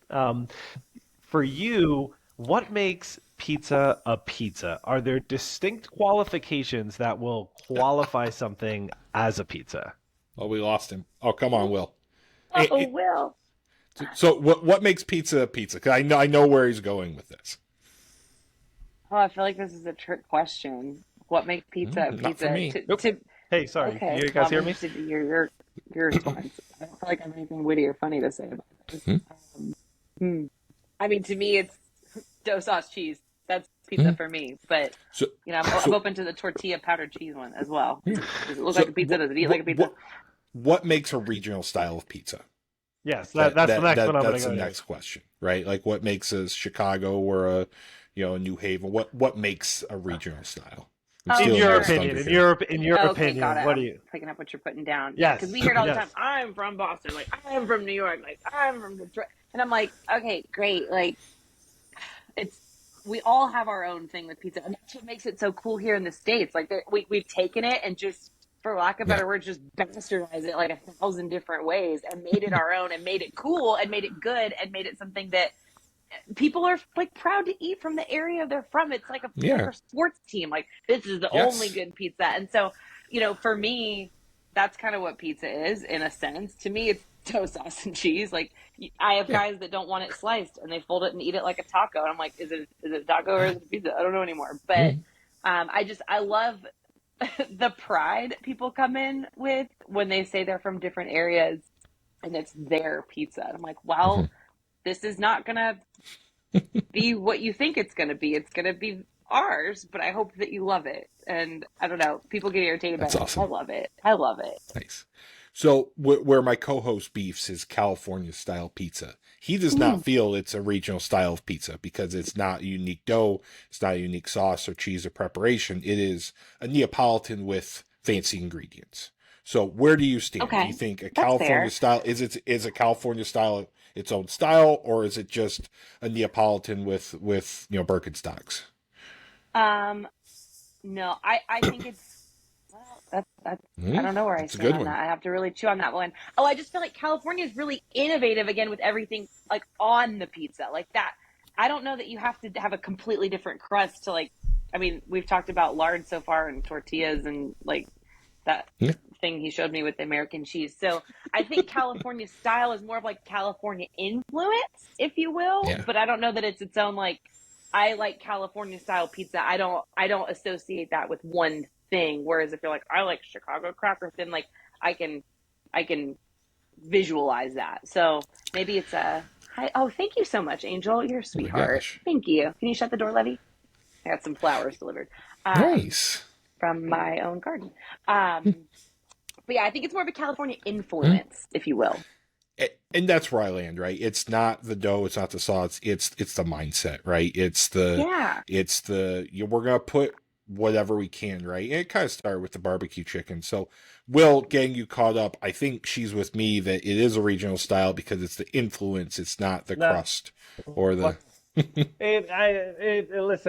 For you, what makes pizza a pizza? Are there distinct qualifications that will qualify something as a pizza? Oh, we lost him. Oh, come on, Will. Oh, Will. So what makes pizza a pizza? Because I know where he's going with this. Oh, I feel like this is a trick question. What makes pizza a Not for pizza? me. Nope. Hey, sorry. Okay, You well, guys I'm hear me? interested to hear your response. I don't feel like I have anything witty or funny to say about this. Hmm? I mean, to me, it's dough sauce cheese. That's pizza for me. But So, I'm open to the tortilla powdered cheese one as well. yeah. Does it look like a pizza? Does it eat like a pizza? What makes a regional style of pizza? Yes, that's the next one I'm going That's to the go next question, right? Like, what makes a Chicago or a New Haven? What makes a regional style? In your opinion, Okay, got it. what I'm do you? picking up what you're putting down. Yes, because we hear it all the yes. time. I'm from Boston, like I'm from New York, like I'm from Detroit, and I'm like, okay, great. Like, we all have our own thing with pizza, and that's what makes it so cool here in the States. Like, we've taken it and just, for lack of better words, just bastardized it like 1,000 different ways and made it our own and made it cool and made it good and made it something that people are like proud to eat from the area they're from. It's like a sports team. Like, this is the only good pizza. And so, for me, that's kind of what pizza is in a sense. To me, it's toast, sauce, and cheese. Like, I have guys that don't want it sliced and they fold it and eat it like a taco. And I'm like, is it a taco or is it a pizza? I don't know anymore. But I love the pride people come in with when they say they're from different areas and it's their pizza. And I'm like, well, this is not going to be what you think it's going to be. It's going to be ours, but I hope that you love it. And I don't know, people get irritated by it. Awesome. I love it. Nice. So where my co-host beefs is California style pizza. He does not feel it's a regional style of pizza because it's not a unique dough. It's not a unique sauce or cheese or preparation. It is a Neapolitan with fancy ingredients. So where do you stand? Okay. Do you think a California style is a California style its own style, or is it just a Neapolitan with Birkenstocks? No, I think it's I don't know where I stand on that. I have to really chew on that one. Oh, I just feel like California is really innovative again with everything like on the pizza like that. I don't know that you have to have a completely different crust to like. I mean, we've talked about lard so far and tortillas and like that thing he showed me with the American cheese. So I think California style is more of like California influence, if you will. Yeah. But I don't know that it's its own like. I like California style pizza. I don't associate that with one thing. Whereas if you're like, I like Chicago cracker thin, like I can visualize that. So maybe it's a hi. Oh, thank you so much, Angel. You're a sweetheart. Thank you. Can you shut the door, Levy? I got some flowers delivered. Nice. From my own garden. But yeah, I think it's more of a California influence, if you will. And that's where I land, right? It's not the dough, it's not the sauce, it's the mindset, right? It's the we're gonna put whatever we can, right? And it kind of started with the barbecue chicken. So, Will, getting you caught up, I think she's with me that it is a regional style because it's the influence, it's not the crust or the. Listen,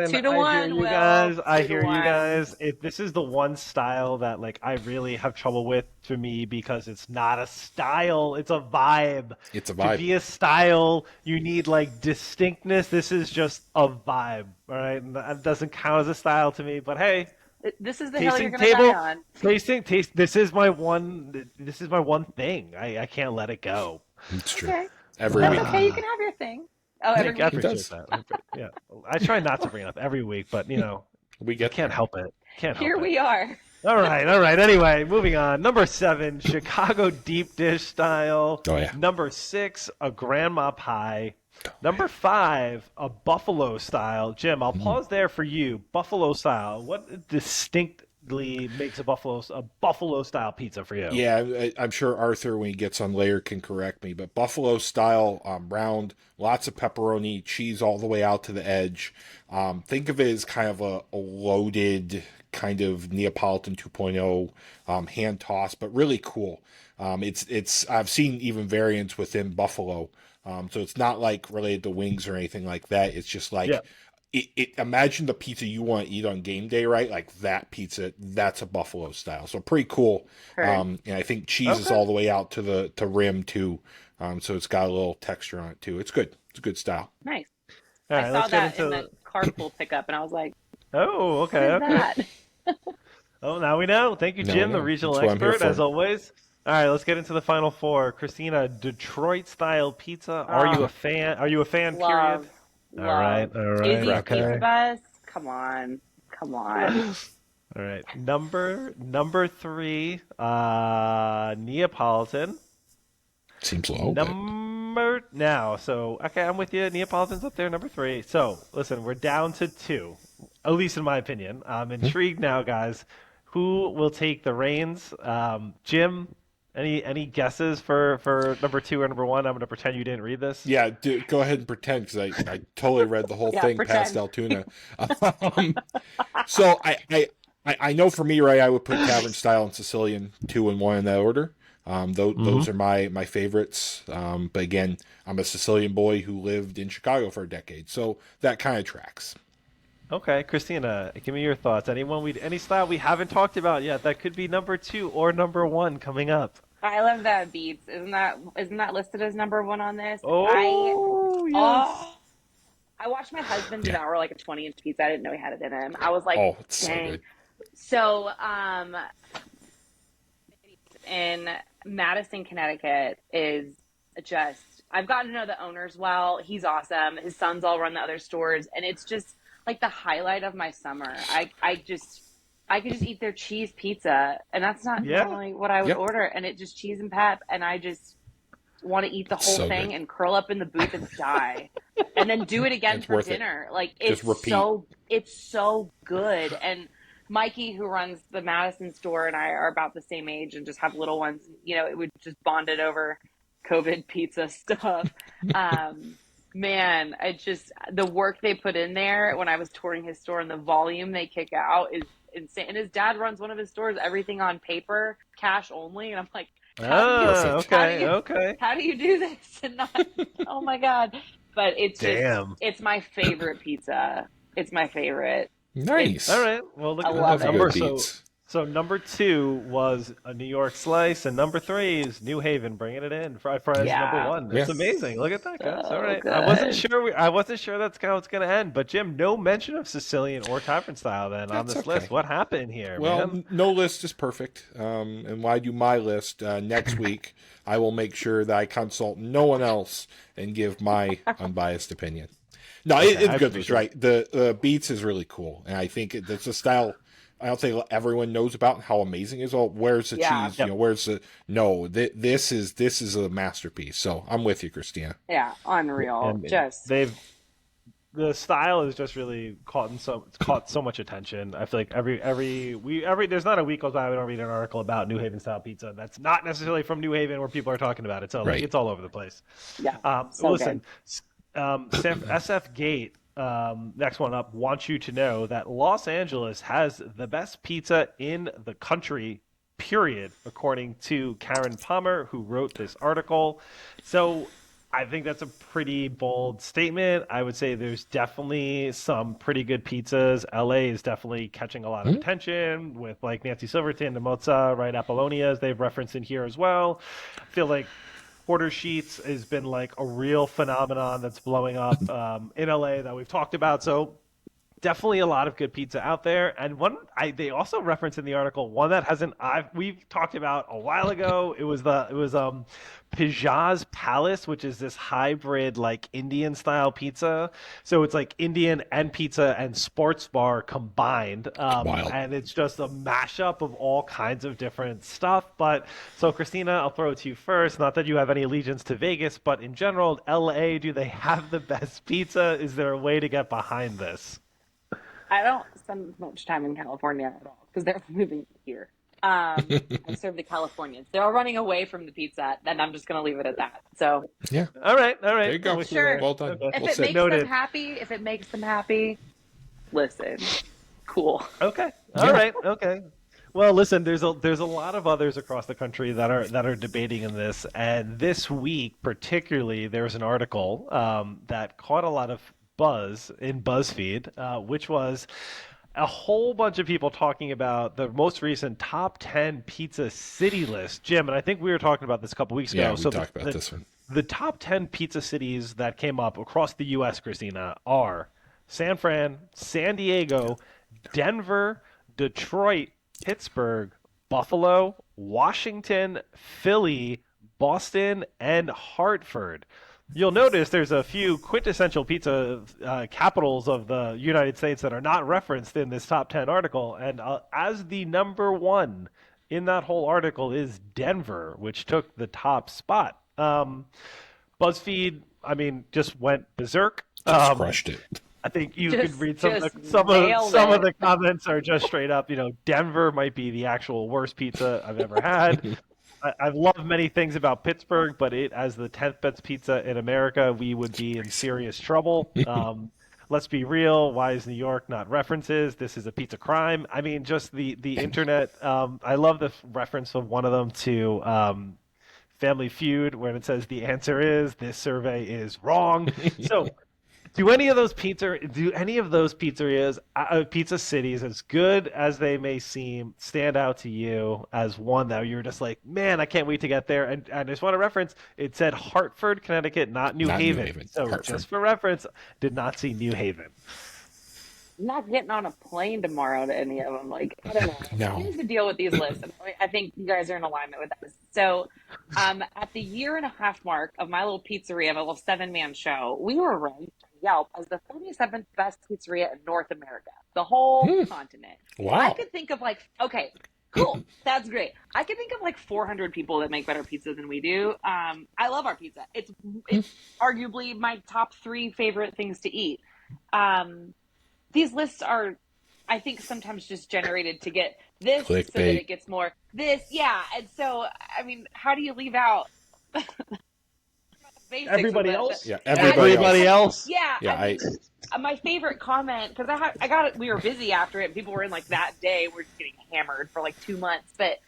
2-1, I hear you guys. This is the one style that like I really have trouble with to me because it's not a style, it's a vibe. It's a vibe. To be a style, you need like distinctness. This is just a vibe, all right? And that doesn't count as a style to me, but hey, this is the hill you're gonna die on. This is my one thing. I can't let it go. It's true. Okay. Every week. Okay, you can have your thing. Oh, every week. I appreciate that. Yeah, I try not to bring it up every week, but we can't help it. Here we are. All right. Anyway, moving on. Number 7, Chicago deep dish style. Oh yeah. Number 6, a grandma pie. Number 5, a buffalo style. Jim, I'll pause there for you. Buffalo style. What distinctly makes a buffalo style pizza for you? Yeah, I'm sure Arthur, when he gets on later, can correct me. But buffalo style, round, lots of pepperoni, cheese all the way out to the edge. Think of it as kind of a loaded kind of Neapolitan 2.0 hand toss, but really cool. It's I've seen even variants within buffalo. So it's not like related to wings or anything like that. It's just like imagine the pizza you want to eat on game day, right? Like that pizza, that's a buffalo style. So pretty cool. And I think cheese is all the way out to the rim too. So it's got a little texture on it too. It's good. It's a good style. Nice. All right, I saw that in the carpool pickup, and I was like, "Oh, okay, okay." Oh, now we know. Thank you, Jim, the regional expert, as always. All right, let's get into the final 4. Christina, Detroit style pizza. Are you a fan? Are you a fan? Love. All right. Izzy's okay. Pizza Bus. Come on. All right, number 3, Neapolitan. Seems low. I'm with you. Neapolitan's up there, number 3. So listen, we're down to 2. at least in my opinion. I'm intrigued now, guys. Who will take the reins? Jim, any guesses for number two or number one? I'm going to pretend you didn't read this. Yeah, go ahead and pretend because I totally read the whole Yeah, thing past pretend. Altoona. Um, so I know for me, right, I would put Tavern Style and Sicilian 2 and 1 in that order. Those are my favorites. But again, I'm a Sicilian boy who lived in Chicago for a decade, so that kind of tracks. Okay, Christina, give me your thoughts. Any style we haven't talked about yet that could be number two or number one coming up? I love that beats. Isn't that listed as number one on this? Oh, yes. Oh, I watched my husband Yeah. devour like a 20-inch pizza. I didn't know he had it in him. I was like, Oh, it's so dang. good. So, in Madison, Connecticut is just, I've gotten to know the owners well. He's awesome. His sons all run the other stores, and it's just like the highlight of my summer. I could just eat their cheese pizza, and that's not Yeah. normally what I would Yep. order. And it just cheese and pep, and I just want to eat the whole So thing good. and curl up in the booth and die, and then do it again It's for worth it. dinner. Like Just repeat. it's so good. And Mikey, who runs the Madison store, and I are about the same age and just have little ones. You know, it would just bonded over COVID pizza stuff. Man, the work they put in there when I was touring his store and the volume they kick out is insane. And his dad runs one of his stores, everything on paper, cash only. And I'm like, Okay. how do you do this and not? Oh my god! But Damn. it's my favorite pizza. It's my favorite. Nice. All right. Well, look I at love that it. number. Good beats. So number two was a New York slice, and number three is New Haven, bringing it in for as Yeah. number one. That's Yeah. amazing. Look at that, guys. So All right. good. I wasn't sure that's how it's going to end. But Jim, no mention of Sicilian or Tavern Style then on That's this okay. list. What happened here, Well, man? no list is perfect. And when I do my list next week, I will make sure that I consult no one else and give my unbiased opinion. No, Okay, it's I good. appreciate Right. The beats is really cool, and I think it's a style I don't think everyone knows about how amazing it is. Oh, where's the Yeah. cheese? You know, where's the no? This is a masterpiece. So I'm with you, Christina. Yeah, unreal. And Just the style is just really caught so much attention. I feel like every there's not a week goes by we don't read an article about New Haven style pizza that's not necessarily from New Haven where people are talking about it. So like, Right. it's all over the place. yeah. So Listen, SF Gate. Next one up wants you to know that Los Angeles has the best pizza in the country, period, according to Karen Palmer, who wrote this article. So I think that's a pretty bold statement. I would say there's definitely some pretty good pizzas. LA is definitely catching a lot of attention with like Nancy Silverton, the Mozza, right? Apollonia's they've referenced in here as well. I feel like Quarter Sheets has been like a real phenomenon that's blowing up in LA that we've talked about. So definitely a lot of good pizza out there. And they also reference in the article one that we've talked about a while ago. It was Pijaz Palace, which is this hybrid like Indian style pizza. So it's like Indian and pizza and sports bar combined. Wild. And it's just a mashup of all kinds of different stuff. But so Christina, I'll throw it to you first. Not that you have any allegiance to Vegas, but in general, LA, do they have the best pizza? Is there a way to get behind this? I don't spend much time in California at all because they're moving here. I serve the Californians. They're all running away from the pizza, then I'm just going to leave it at that. So Yeah. All right. There you go. I'm with Sure. there. Well done. Okay. if Well it said. makes Noted. them happy, listen, cool. Okay. All right. Okay. Well, listen. There's a lot of others across the country that are debating in this, and this week particularly, there's an article that caught a lot of buzz in BuzzFeed, which was a whole bunch of people talking about the most recent top 10 pizza city list. Jim, and I think we were talking about this a couple weeks ago. Yeah, we So talked about this one. The top 10 pizza cities that came up across the U.S., Christina, are San Fran, San Diego, Denver, Detroit, Pittsburgh, Buffalo, Washington, Philly, Boston, and Hartford. You'll notice there's a few quintessential pizza capitals of the United States that are not referenced in this top 10 article. And as the number one in that whole article is Denver, which took the top spot. BuzzFeed, I mean, just went berserk. Just crushed it. I think you could read some of Just the nailed some of it. the comments are just straight up. Denver might be the actual worst pizza I've ever had. I love many things about Pittsburgh, but as the 10th best pizza in America, we would be in serious trouble. Let's be real. Why is New York not references? This is a pizza crime. I mean, just the internet. I love the reference of one of them to Family Feud, when it says the answer is this survey is wrong. So do any of those pizzerias, pizza cities, as good as they may seem, stand out to you as one that you're just like, man, I can't wait to get there? And I just want to reference, it said Hartford, Connecticut, not New Not New Haven. Haven, So Hartford. just for reference, did not see New Haven. I'm not getting on a plane tomorrow to any of them. Like, I don't know. No. Here's the deal with these lists. And I think you guys are in alignment with this. So, at the 1.5 year mark of my little pizzeria, my little 7-man show, we were ranked on Yelp as the 47th best pizzeria in North America, the whole continent. Wow. I could think of okay, cool. That's great. I could think of 400 people that make better pizza than we do. I love our pizza. It's arguably my top 3 favorite things to eat. These lists are, I think, sometimes just generated to get this Clickbait. so that it gets more this. Yeah. And so, I mean, how do you leave out basics Everybody else? Yeah, Everybody else? Yeah. Yeah, my favorite comment, because I got it, we were busy after it. People were in that day, we're just getting hammered for 2 months. But,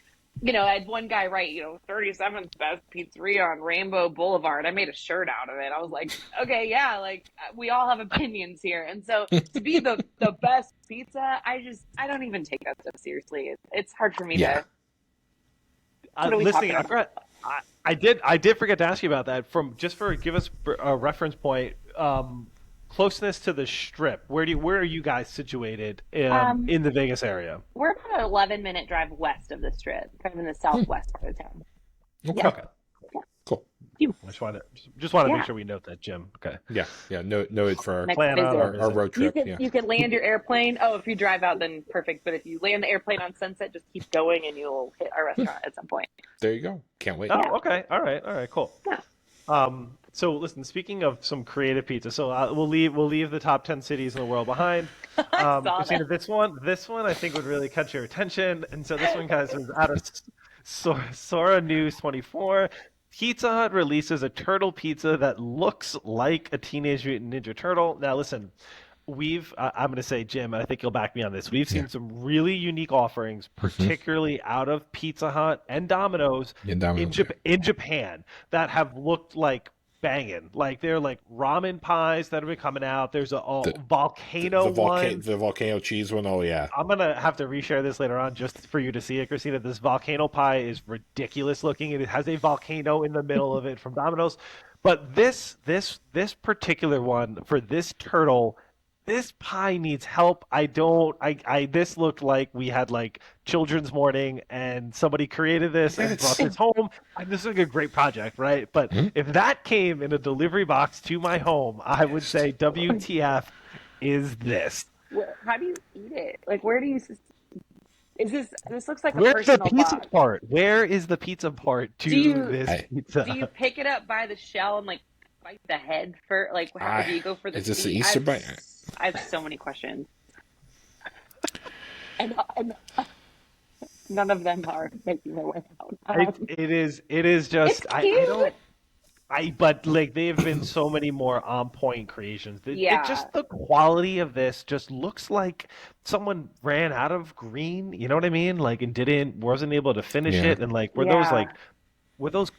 I had one guy write, 37th best pizzeria on Rainbow Boulevard. I made a shirt out of it. I was like, okay, yeah, we all have opinions here. And so to be the best pizza, I don't even take that stuff seriously. It's hard for me to. What are we Listening, talking about? I did forget to ask you about that. Give us a reference point. Closeness to the Strip. Where are you guys situated in the Vegas area? We're about an 11-minute drive west of the Strip, kind of in the southwest part of town. Okay. Yeah. Okay. Cool. Just want to make sure we note that, Jim. Okay. Yeah. Know it for Next Plan out visit. our road trip. You can land your airplane. Oh, if you drive out, then perfect. But if you land the airplane on Sunset, just keep going and you'll hit our restaurant at some point. There you go. Can't wait. Oh, okay. All right. Cool. Yeah. So listen, speaking of some creative pizza, so we'll leave the top 10 cities in the world behind. Christina, this one I think would really catch your attention. And so this one, guys, is out of Sora News 24. Pizza Hut releases a turtle pizza that looks like a Teenage Mutant Ninja Turtle. Now, listen, I'm going to say, Jim, and I think you'll back me on this. We've seen some really unique offerings, particularly out of Pizza Hut and Domino's in Japan, that have looked like banging. They're like ramen pies that have been coming out. There's a volcano one. The volcano cheese one. Oh yeah. I'm gonna have to reshare this later on just for you to see it, Christina. This volcano pie is ridiculous looking. It has a volcano in the middle of it from Domino's. But this particular one for this turtle, this pie needs help. This looked like we had children's morning and somebody created this and brought this home. This is like a great project, right? But if that came in a delivery box to my home, I would say, WTF is this? How do you eat it? Where do you? Is this looks like a Where's the personal pizza box. part? Where is the pizza part to this pizza? Do you pick it up by the shell and bite the head for how do you go for the? Is this feet? the Easter bite? I have so many questions. And none of them are making their way out. It is just It's cute. but they have been so many more on point creations. Just the quality of this just looks like someone ran out of green. You know what I mean? And wasn't able to finish it. And were those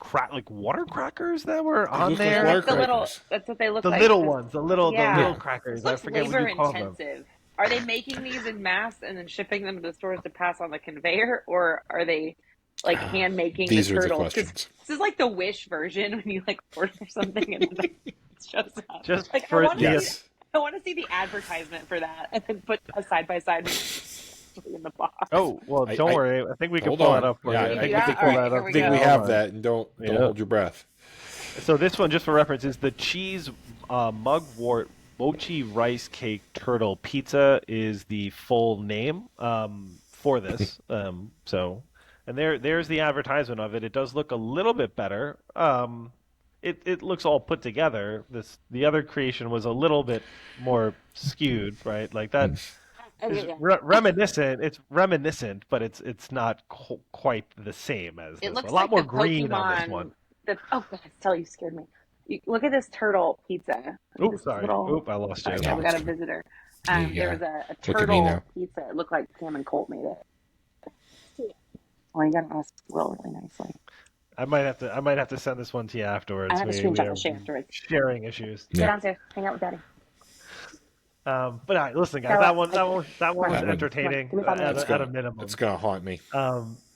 water crackers that were on there? That's what they look the like. Little ones, the little crackers. It's I forget what you call them. intensive. Are they making these in mass and then shipping them to the stores to pass on the conveyor, or are they hand making the These are the turtles? questions. This is the Wish version when you order something and then it shows up. Just I want to see the advertisement for that and then put a side by side in the box. Oh well, don't worry. I think we can pull that up for you. I think we can pull that up. I think we have that, and don't hold your breath. So this one, just for reference, is the cheese mugwort mochi rice cake turtle pizza is the full name for this. And there's the advertisement of it. It does look a little bit better. it looks all put together. The other creation was a little bit more skewed, right? Like that is Yeah. reminiscent. It's reminiscent, but it's not quite the same as It this one. looks A lot like more the green on this Pokemon. one. Oh God, tell you scared me. Look at this turtle pizza. Oh, This sorry. little. Oop, I lost Sorry, you. yeah, No, we it's got a good. visitor. There Yeah. was a Look at me turtle now. pizza. It looked like Cam and Colt made it. Well, you got to ask Will really nicely. I might have to send this one to you I afterwards. have a We screenshot. I'll have show you afterwards. sharing issues. Go Yeah. downstairs. Hang out with Daddy. But all right, listen, guys, Stella, that one was That one, entertaining give me 5 minutes. at a minimum. it's gonna haunt me.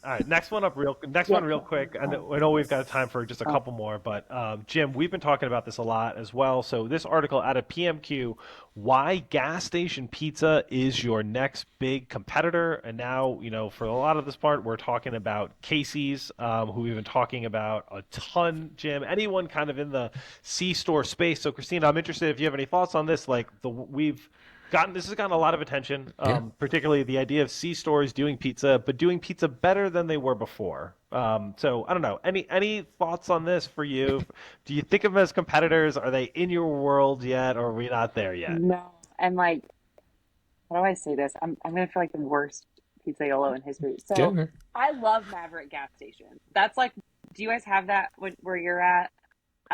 All right, next one Yeah. real quick. I know we've got time for just a couple more, but Jim, we've been talking about this a lot as well. So this article out of PMQ, why gas station pizza is your next big competitor, and now for a lot of this part, we're talking about Casey's, who we've been talking about a ton. Jim, anyone kind of in the C-store space. So Christina, I'm interested if you have any thoughts on this. Like this has gotten a lot of attention, particularly the idea of C stores doing pizza, but doing pizza better than they were before. So I don't know. Any thoughts on this for you? Do you think of them as competitors? Are they in your world yet, or are we not there yet? No. And like, how do I say this? I'm gonna feel like the worst pizzaiolo in history. Get in So there. I love Maverick gas station. That's like, do you guys have that where you're at?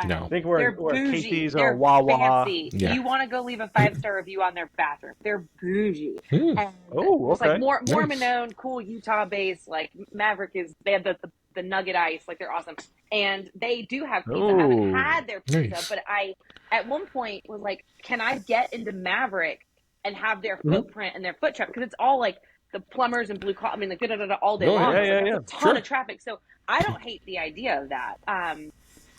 No. I think They're we're bougie. Casey's or They're Wawa. fancy. Yeah. You want to go leave a 5-star review on their bathroom. They're bougie. Hmm. And Oh, it's like okay. Mormon Nice. owned, cool Utah based. Like Maverick they have the nugget ice. Like they're awesome. And they do have pizza. I haven't Ooh, had their pizza, Nice. but I at one point was like, can I get into Maverick and have their Mhm. footprint and their foot traffic? Because it's all like the plumbers and blue collar. I mean, like all day Oh, long. yeah, It's like, that's a ton Sure. of traffic. So I don't hate the idea of that.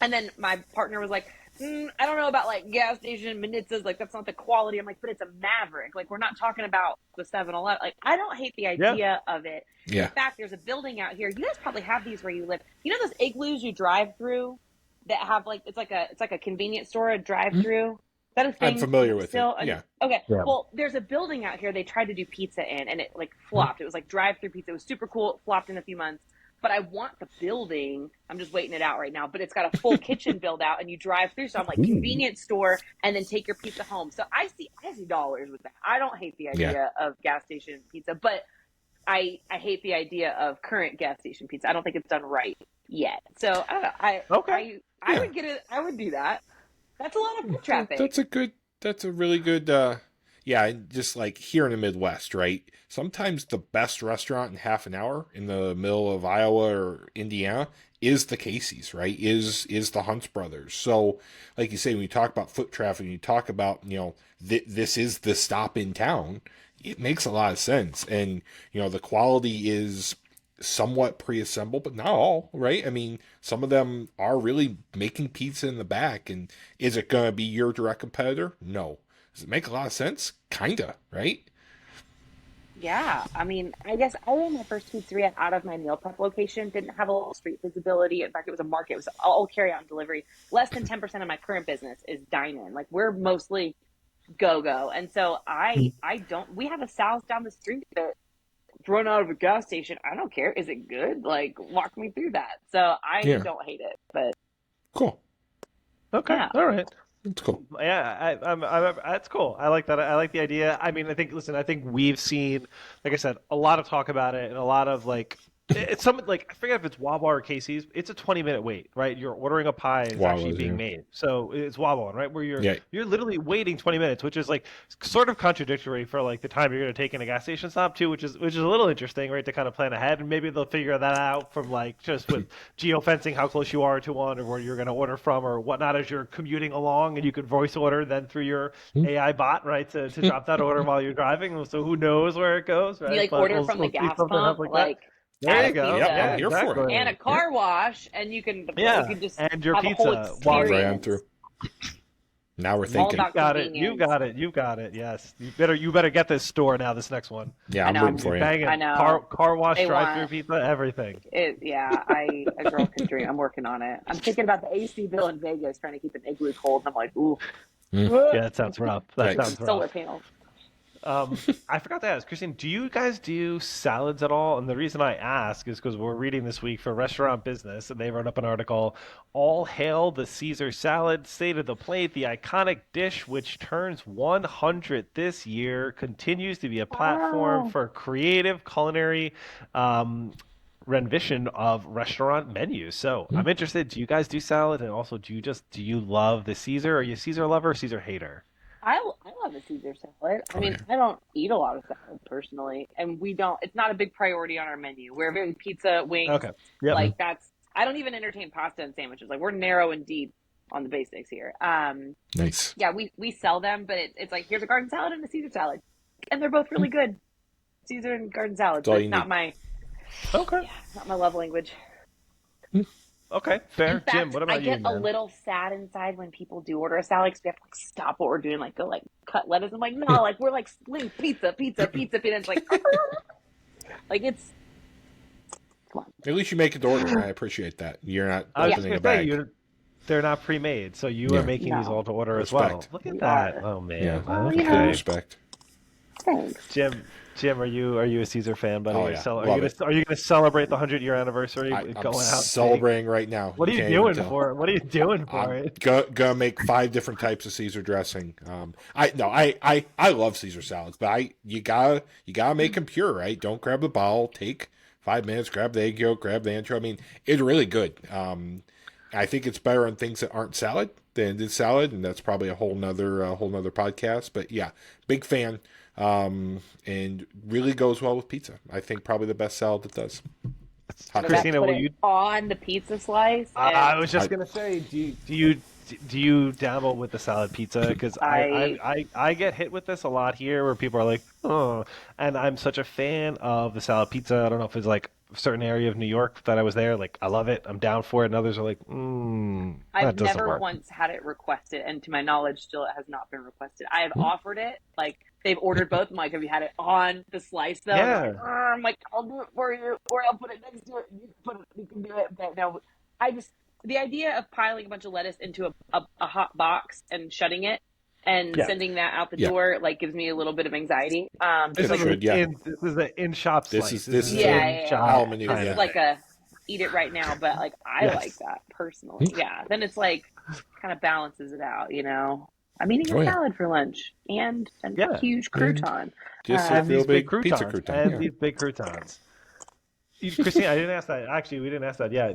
And then my partner was like, I don't know about like gas station Manitzas, like that's not the quality. I'm like, but it's a Maverick. Like we're not talking about the 7-Eleven. Like I don't hate the idea of it. Yeah. In fact, there's a building out here. You guys probably have these where you live. You know those igloos you drive through that have like it's like a convenience store, a drive through. Is that a thing? I'm familiar with still? it. Yeah. Okay. Yeah. Well, there's a building out here they tried to do pizza in and it like flopped. It was like drive through pizza. It was super cool. It flopped in a few months. But I want the building. I'm just waiting it out right now. But it's got a full kitchen build out, and you drive through. So I'm like convenience store, and then take your pizza home. So I see dollars with that. I don't hate the idea of gas station pizza, but I hate the idea of current gas station pizza. I don't think it's done right yet. So I don't know. I would get it. I would do that. That's a lot of foot traffic. That's a really good yeah, just like here in the Midwest, right? Sometimes the best restaurant in half an hour in the middle of Iowa or Indiana is the Casey's, right? Is the Hunts Brothers. So, like you say, when you talk about foot traffic, you talk about, this is the stop in town, it makes a lot of sense. And, the quality is somewhat pre-assembled, but not all, right? I mean, some of them are really making pizza in the back. And is it going to be your direct competitor? No. Does it make a lot of sense? Kinda, right? Yeah, I mean, I guess I ran my first pizzeria out of my meal prep location. Didn't have a little street visibility. In fact, it was a market. It was all carry out and delivery. Less than 10% of my current business is dine in. Like we're mostly go, and so I don't. We have a Sal's down the street that run out of a gas station. I don't care. Is it good? Like walk me through that. So I don't hate it, but Cool. Okay. Yeah. All right. That's cool. Yeah, that's cool. I like that. I like the idea. I mean, I think we've seen, like I said, a lot of talk about it and a lot of like, it's something like, I forget if it's Wawa or Casey's. It's a 20-minute wait, right? You're ordering a pie, it's actually being made. So it's Wawa, right? Where you're literally waiting 20 minutes, which is like sort of contradictory for like the time you're going to take in a gas station stop too, which is a little interesting, right? To kind of plan ahead, and maybe they'll figure that out from like just with geofencing how close you are to one or where you're going to order from or whatnot as you're commuting along, and you could voice order then through your AI bot, right, to drop that order while you're driving. So who knows where it goes, right? you like But order from the see gas something pump, like that. There you go. Yep, I'm here for it. and a car wash, and you can just and your have pizza a whole while Right experience. on through. Now we're All thinking. about You got it. Yes, you better get this store now. This next one. Yeah, I I'm know. rooting for you. Banging. I know. Car wash, They drive-through want- pizza, everything. A girl can dream. I'm working on it. I'm thinking about the AC bill in Vegas, trying to keep an igloo cold. And I'm like, ooh, Yeah, that sounds rough. That Right. sounds solar rough. panels. I forgot to ask, Christine, do you guys do salads at all? And the reason I ask is because we're reading this week for Restaurant Business, and they wrote up an article, All Hail the Caesar Salad, State of the Plate, the iconic dish which turns 100 this year, continues to be a platform Wow. for creative culinary rendition of restaurant menus. So I'm interested, do you guys do salad? And also, do you love the Caesar? Are you a Caesar lover or Caesar hater? I love a Caesar salad. I Oh mean, yeah. I don't eat a lot of salad personally, and we don't. It's not a big priority on our menu. We're very pizza, wings, Okay. Yep. Mhm. like that's. I don't even entertain pasta and sandwiches. Like we're narrow and deep on the basics here. Nice. Yeah, we sell them, but it's like here's a garden salad and a Caesar salad, and they're both really good. Caesar and garden salad, That's all but you need. Okay. yeah, not my love language. Okay, In fair. Jim, fact, what I about you, get a man? little sad inside when people do order a salad because we have to like stop what we're doing, like go like cut lettuce. I'm like, no, like we're like pizza, pizza, pizza, pizza. It's like it's come on. At least you make it to order. I appreciate that. You're not I was Yeah, just opening gonna a say bag. they're not pre-made, so you are Yeah. making these all no, to order as well. Respect. Look at we that. are. Oh Yeah. man. Well, you Complete Okay. know, respect. thanks. Jim, are you a Caesar fan, buddy? Oh Are you, yeah. cel- Love it. are you gonna celebrate the 100-year anniversary I'm with going out steak? celebrating right now. What You are you can't even doing tell. for it? What are you doing for I'm it? gonna make 5 different types of Caesar dressing. I love Caesar salads, but you gotta make them pure, right? Don't grab the bottle. Take 5 minutes. Grab the egg yolk. Grab the anchovy. I mean, it's really good. I think it's better on things that aren't salad than it is salad, and that's probably a whole nother podcast. But yeah, big fan. And really goes well with pizza. I think probably the best salad that does. And Hot if I take. Christina, put will it you? on the pizza slice, I and was just I gonna say, do you dabble with the salad pizza? Because I I get hit with this a lot here, where people are like, oh, and I'm such a fan of the salad pizza. I don't know if it's like a certain area of New York that I was there, like I love it, I'm down for it, and others are like, I've that doesn't never work. once had it requested, and to my knowledge, still it has not been requested. I have offered it, like they've ordered both. I'm like, have you had it on the slice though? And they're like, Yeah, I'm like, I'll do it for you, or I'll put it next to it. And you can do it. But no, I just the idea of piling a bunch of lettuce into a hot box and shutting it and yeah. sending that out the Yeah, door like gives me a little bit of anxiety. Just This it is like should. Yeah, this is an in shop this is slice. This this is is an a yeah, in yeah, yeah. shop Al menu. This kind is of Yeah, like thing. a eat it right now, but like I like Yes. that personally. Yeah. Then it's like kind of balances it out, you know. I'm eating a oh yeah, salad for lunch and a Yeah, huge and crouton. just a and real these big big pizza croutons, crouton. and Yeah. these big croutons. Christine, I didn't ask that. Actually, we didn't ask that. Yeah.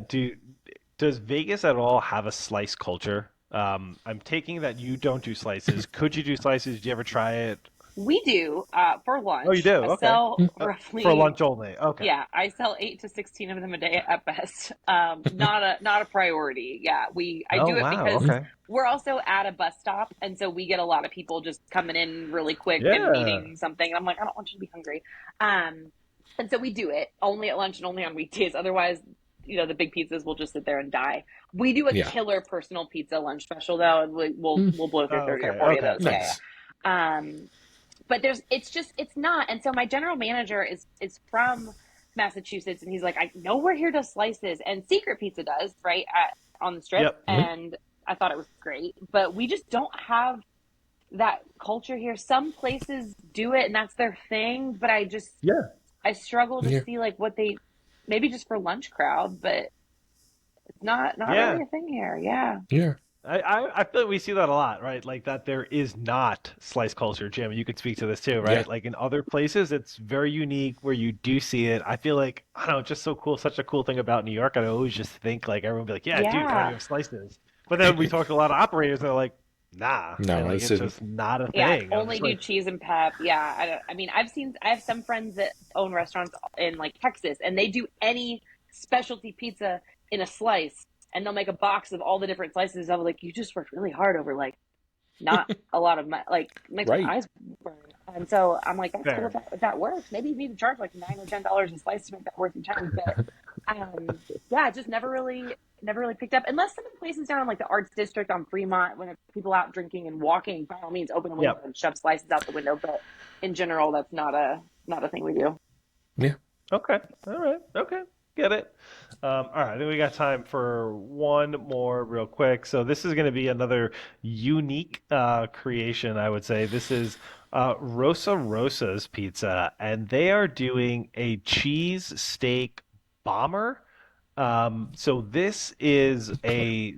Does Vegas at all have a slice culture? I'm taking that you don't do slices. Could you do slices? Did you ever try it? We do for Oh, you lunch. do? I Okay. sell For roughly lunch only. Okay. yeah, I sell 8 to 16 of them a day at best. Not a priority. Yeah, I Oh, do it wow. because Okay. we're also at a bus stop, and so we get a lot of people just coming in really quick and Yeah. needing something. And I'm like, I don't want you to be hungry. And so we do it only at lunch and only on weekdays. Otherwise, the big pizzas will just sit there and die. We do a Yeah. killer personal pizza lunch special though, and we'll blow through Oh, 30 or okay. 40 of Okay. those. Yeah, Nice. yeah. But it's not. And so my general manager is from Massachusetts, and he's like, I know where here does slices, and Secret Pizza does, right, on the strip. Yep. And I thought it was great, but we just don't have that culture here. Some places do it and that's their thing, but Yeah. I struggle to Yeah. see like what they maybe just for lunch crowd, but it's not Yeah. really a thing here. Yeah. Yeah. I feel like we see that a lot, right? Like that there is not slice culture, Jim. You could speak to this too, Yeah. right? Like in other places, it's very unique where you do see it. I feel like, I don't know, it's just so cool, such a cool thing about New York. I always just think like everyone would be like, yeah, dude, come on, Yeah. you have slices. But then we talk to a lot of operators and they're like, nah, No, and like this it's isn't. just not a Yeah, thing. I'm only just do like, cheese and pep. Yeah, I mean, I have some friends that own restaurants in like Texas, and they do any specialty pizza in a slice, and they'll make a box of all the different slices. I was like, you just worked really hard over like not a lot of money, like makes my Right. eyes burn. And so I'm like, that's cool fair. if that works. Maybe you need to charge like $9 or $10 a slice to make that worth your time. But yeah, it just never really picked up. Unless some of the places down in like the Arts District on Fremont, when people out drinking and walking, by all means, open a window Yep. and shove slices out the window. But in general, that's not a thing we do. Yeah. Okay. All right. Okay. Get it. All right. I think we got time for one more real quick. So this is going to be another unique creation, I would say. This is Rosa Rosa's Pizza, and they are doing a cheese steak bomber. So this is a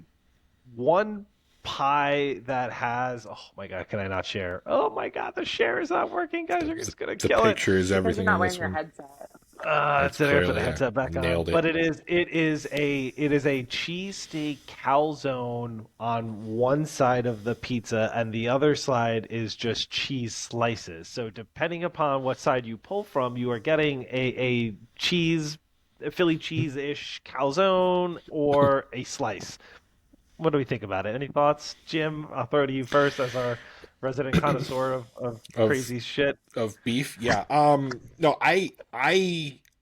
one pie that has, oh my God, can I not share? Oh my God, the share is not working, guys. You're just gonna The kill it. picture is Because you're everything not in wearing this your one. headset. That's It's in there for the clearly there. headset back on. Nailed it. But it is a cheesesteak calzone on one side of the pizza, and the other side is just cheese slices. So depending upon what side you pull from, you are getting a cheese, a Philly cheese-ish calzone or a slice. What do we think about it? Any thoughts, Jim? I'll throw to you first as our resident connoisseur of Of crazy shit. beef, yeah. No, I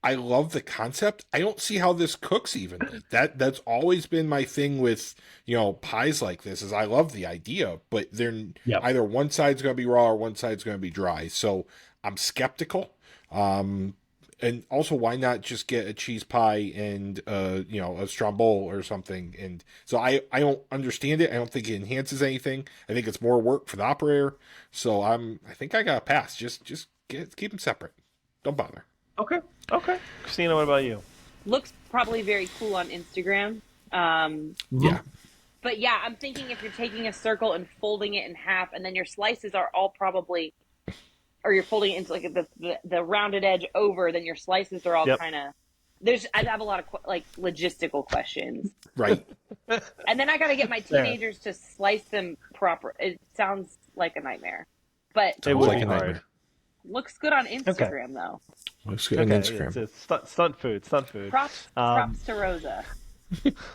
love the concept. I don't see how this cooks evenly. That's always been my thing with, pies like this, is I love the idea, but they're Yep. either one side's going to be raw or one side's going to be dry. So I'm skeptical. And also, why not just get a cheese pie and a stromboli or something? And so I don't understand it. I don't think it enhances anything. I think it's more work for the operator. So I think I got to pass. Just keep them separate. Don't bother. Okay. Okay. Christina, what about you? Looks probably very cool on Instagram. Yeah. But yeah, I'm thinking if you're taking a circle and folding it in half, and then your slices are all probably, or you're folding it into like the rounded edge over, then your slices are all Yep. kind of. I have a lot of logistical questions, Right. and then I got to get my Fair. teenagers to slice them proper. It sounds like a nightmare, but It Sounds would like be a hard. nightmare. looks good on Instagram though. Looks good on Okay, Instagram. it's stunt food, stunt food. Props to Rosa.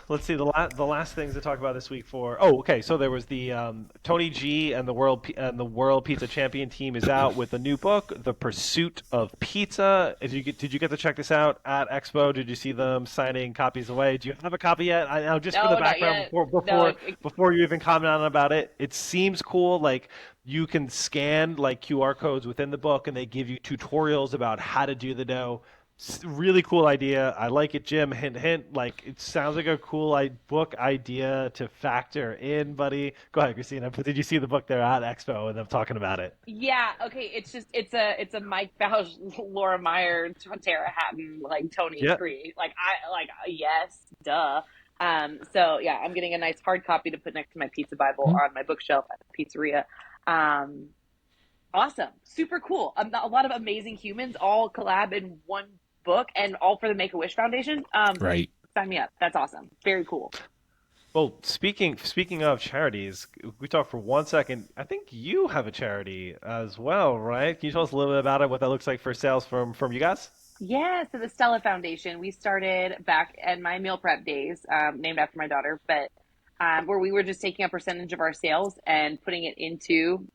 Let's see the last things to talk about this week for. Oh, okay. So there was the Tony G and the World Pizza Champion team is out with a new book, The Pursuit of Pizza. Did you get to check this out at Expo? Did you see them signing copies away? Do you have a copy yet? I know just for No, the not background yet. before you even comment on about it. It seems cool. Like you can scan like QR codes within the book, and they give you tutorials about how to do the dough. Really cool idea. I like it, Jim. Hint, hint. Like it sounds like a cool book idea to factor in, buddy. Go ahead, Christina. But did you see the book there at Expo and them talking about it? Yeah, okay. It's a Mike Bausch, Laura Meyer, Tara Hatton, Tony Yeah. create. Yes, duh. So yeah, I'm getting a nice hard copy to put next to my pizza Bible on my bookshelf at the pizzeria. Awesome, super cool. A lot of amazing humans all collab in one book, and all for the Make-A-Wish Foundation. Right. Sign me up. That's awesome. Very cool. Well, speaking of charities, we talk for 1 second. I think you have a charity as well, right? Can you tell us a little bit about it, what that looks like for sales from you guys? Yeah, so the Stella Foundation, we started back in my meal prep days, named after my daughter, but where we were just taking a percentage of our sales and putting it into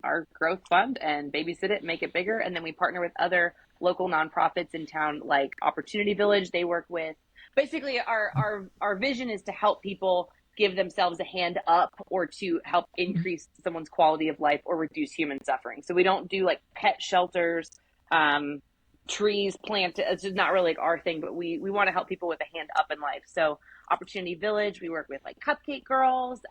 our growth fund and babysit it, make it bigger. And then we partner with other local nonprofits in town, like Opportunity Village. They work with, basically our vision is to help people give themselves a hand up or to help increase someone's quality of life or reduce human suffering. So we don't do like pet shelters, trees planted. It's just not really like our thing, but we want to help people with a hand up in life. So Opportunity Village, we work with like Cupcake Girls,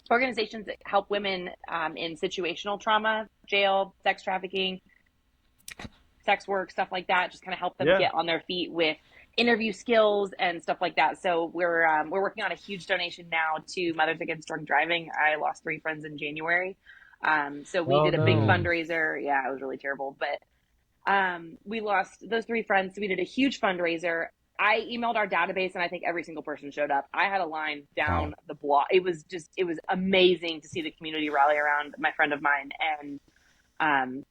organizations that help women in situational trauma, jail, sex trafficking, sex work, stuff like that. Just kind of help them get on their feet with interview skills and stuff like that. So we're working on a huge donation now to Mothers Against Drunk Driving. I lost 3 friends in January. So we did a big fundraiser. Yeah, it was really terrible. But we lost those 3 friends. So we did a huge fundraiser. I emailed our database and I think every single person showed up. I had a line down the block. It was amazing to see the community rally around my friend of mine and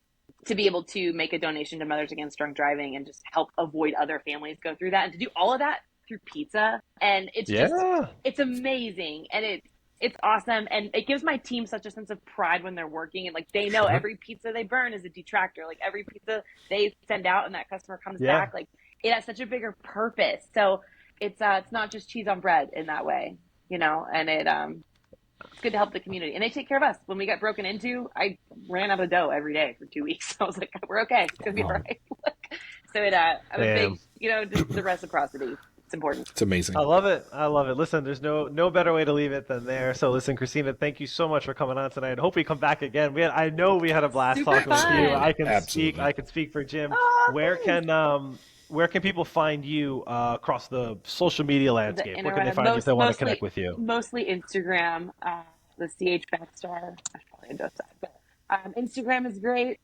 to be able to make a donation to Mothers Against Drunk Driving and just help avoid other families go through that and to do all of that through pizza. And it's it's amazing. And it's awesome. And it gives my team such a sense of pride when they're working and like they know every pizza they burn is a detractor. Like every pizza they send out and that customer comes back, like it has such a bigger purpose. So it's not just cheese on bread in that way, and it's good to help the community. And they take care of us. When we got broken into, I ran out of dough every day for 2 weeks. I was like, we're okay. It's going to be all right. So I'm a big, just the reciprocity. It's important. It's amazing. I love it. I love it. Listen, there's no better way to leave it than there. So listen, Christina, thank you so much for coming on tonight. Hope we come back again. I know we had a blast Super talking with you. fun. Absolutely. I can speak for Jim. Oh, Where thanks. where can people find you across the social media The landscape? Where can they interweb, find you if they want to connect with you? mostly Instagram. The CH Backstar. I should probably adjust that, but Instagram is great.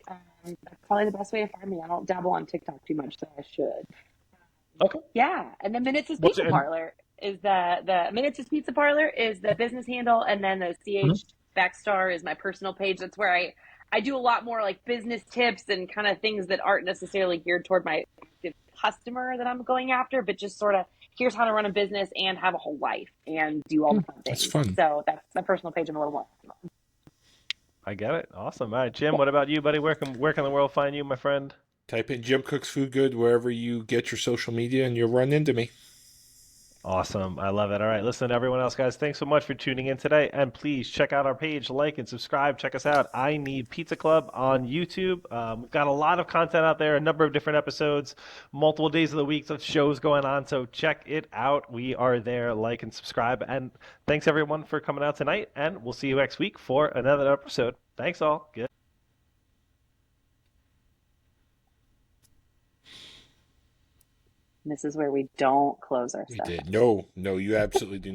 That's probably the best way to find me. I don't dabble on TikTok too much, so I should. Okay. Yeah, and then Minutes is What's Pizza your, and, Parlor is the Minutes is Pizza Parlor is the business handle, and then the Mhm. CH Backstar is my personal page. That's where I do a lot more like business tips and kind of things that aren't necessarily geared toward my active customer that I'm going after, but just sort of here's how to run a business and have a whole life and do all the fun That's things. fun. So that's my personal page. I'm a little more. I get it. Awesome. All right, Jim, what about you, buddy? Where can the world find you, my friend? Type in Jim Cooks Food Good wherever you get your social media, and you'll run into me. Awesome. I love it. All right. Listen, everyone else, guys, thanks so much for tuning in today. And please check out our page, like and subscribe. Check us out. I Need Pizza Club on YouTube. We've got a lot of content out there, a number of different episodes, multiple days of the week of shows going on. So check it out. We are there. Like and subscribe. And thanks, everyone, for coming out tonight. And we'll see you next week for another episode. Thanks, all. Good. And this is where we don't close our We stuff. did. No, you absolutely do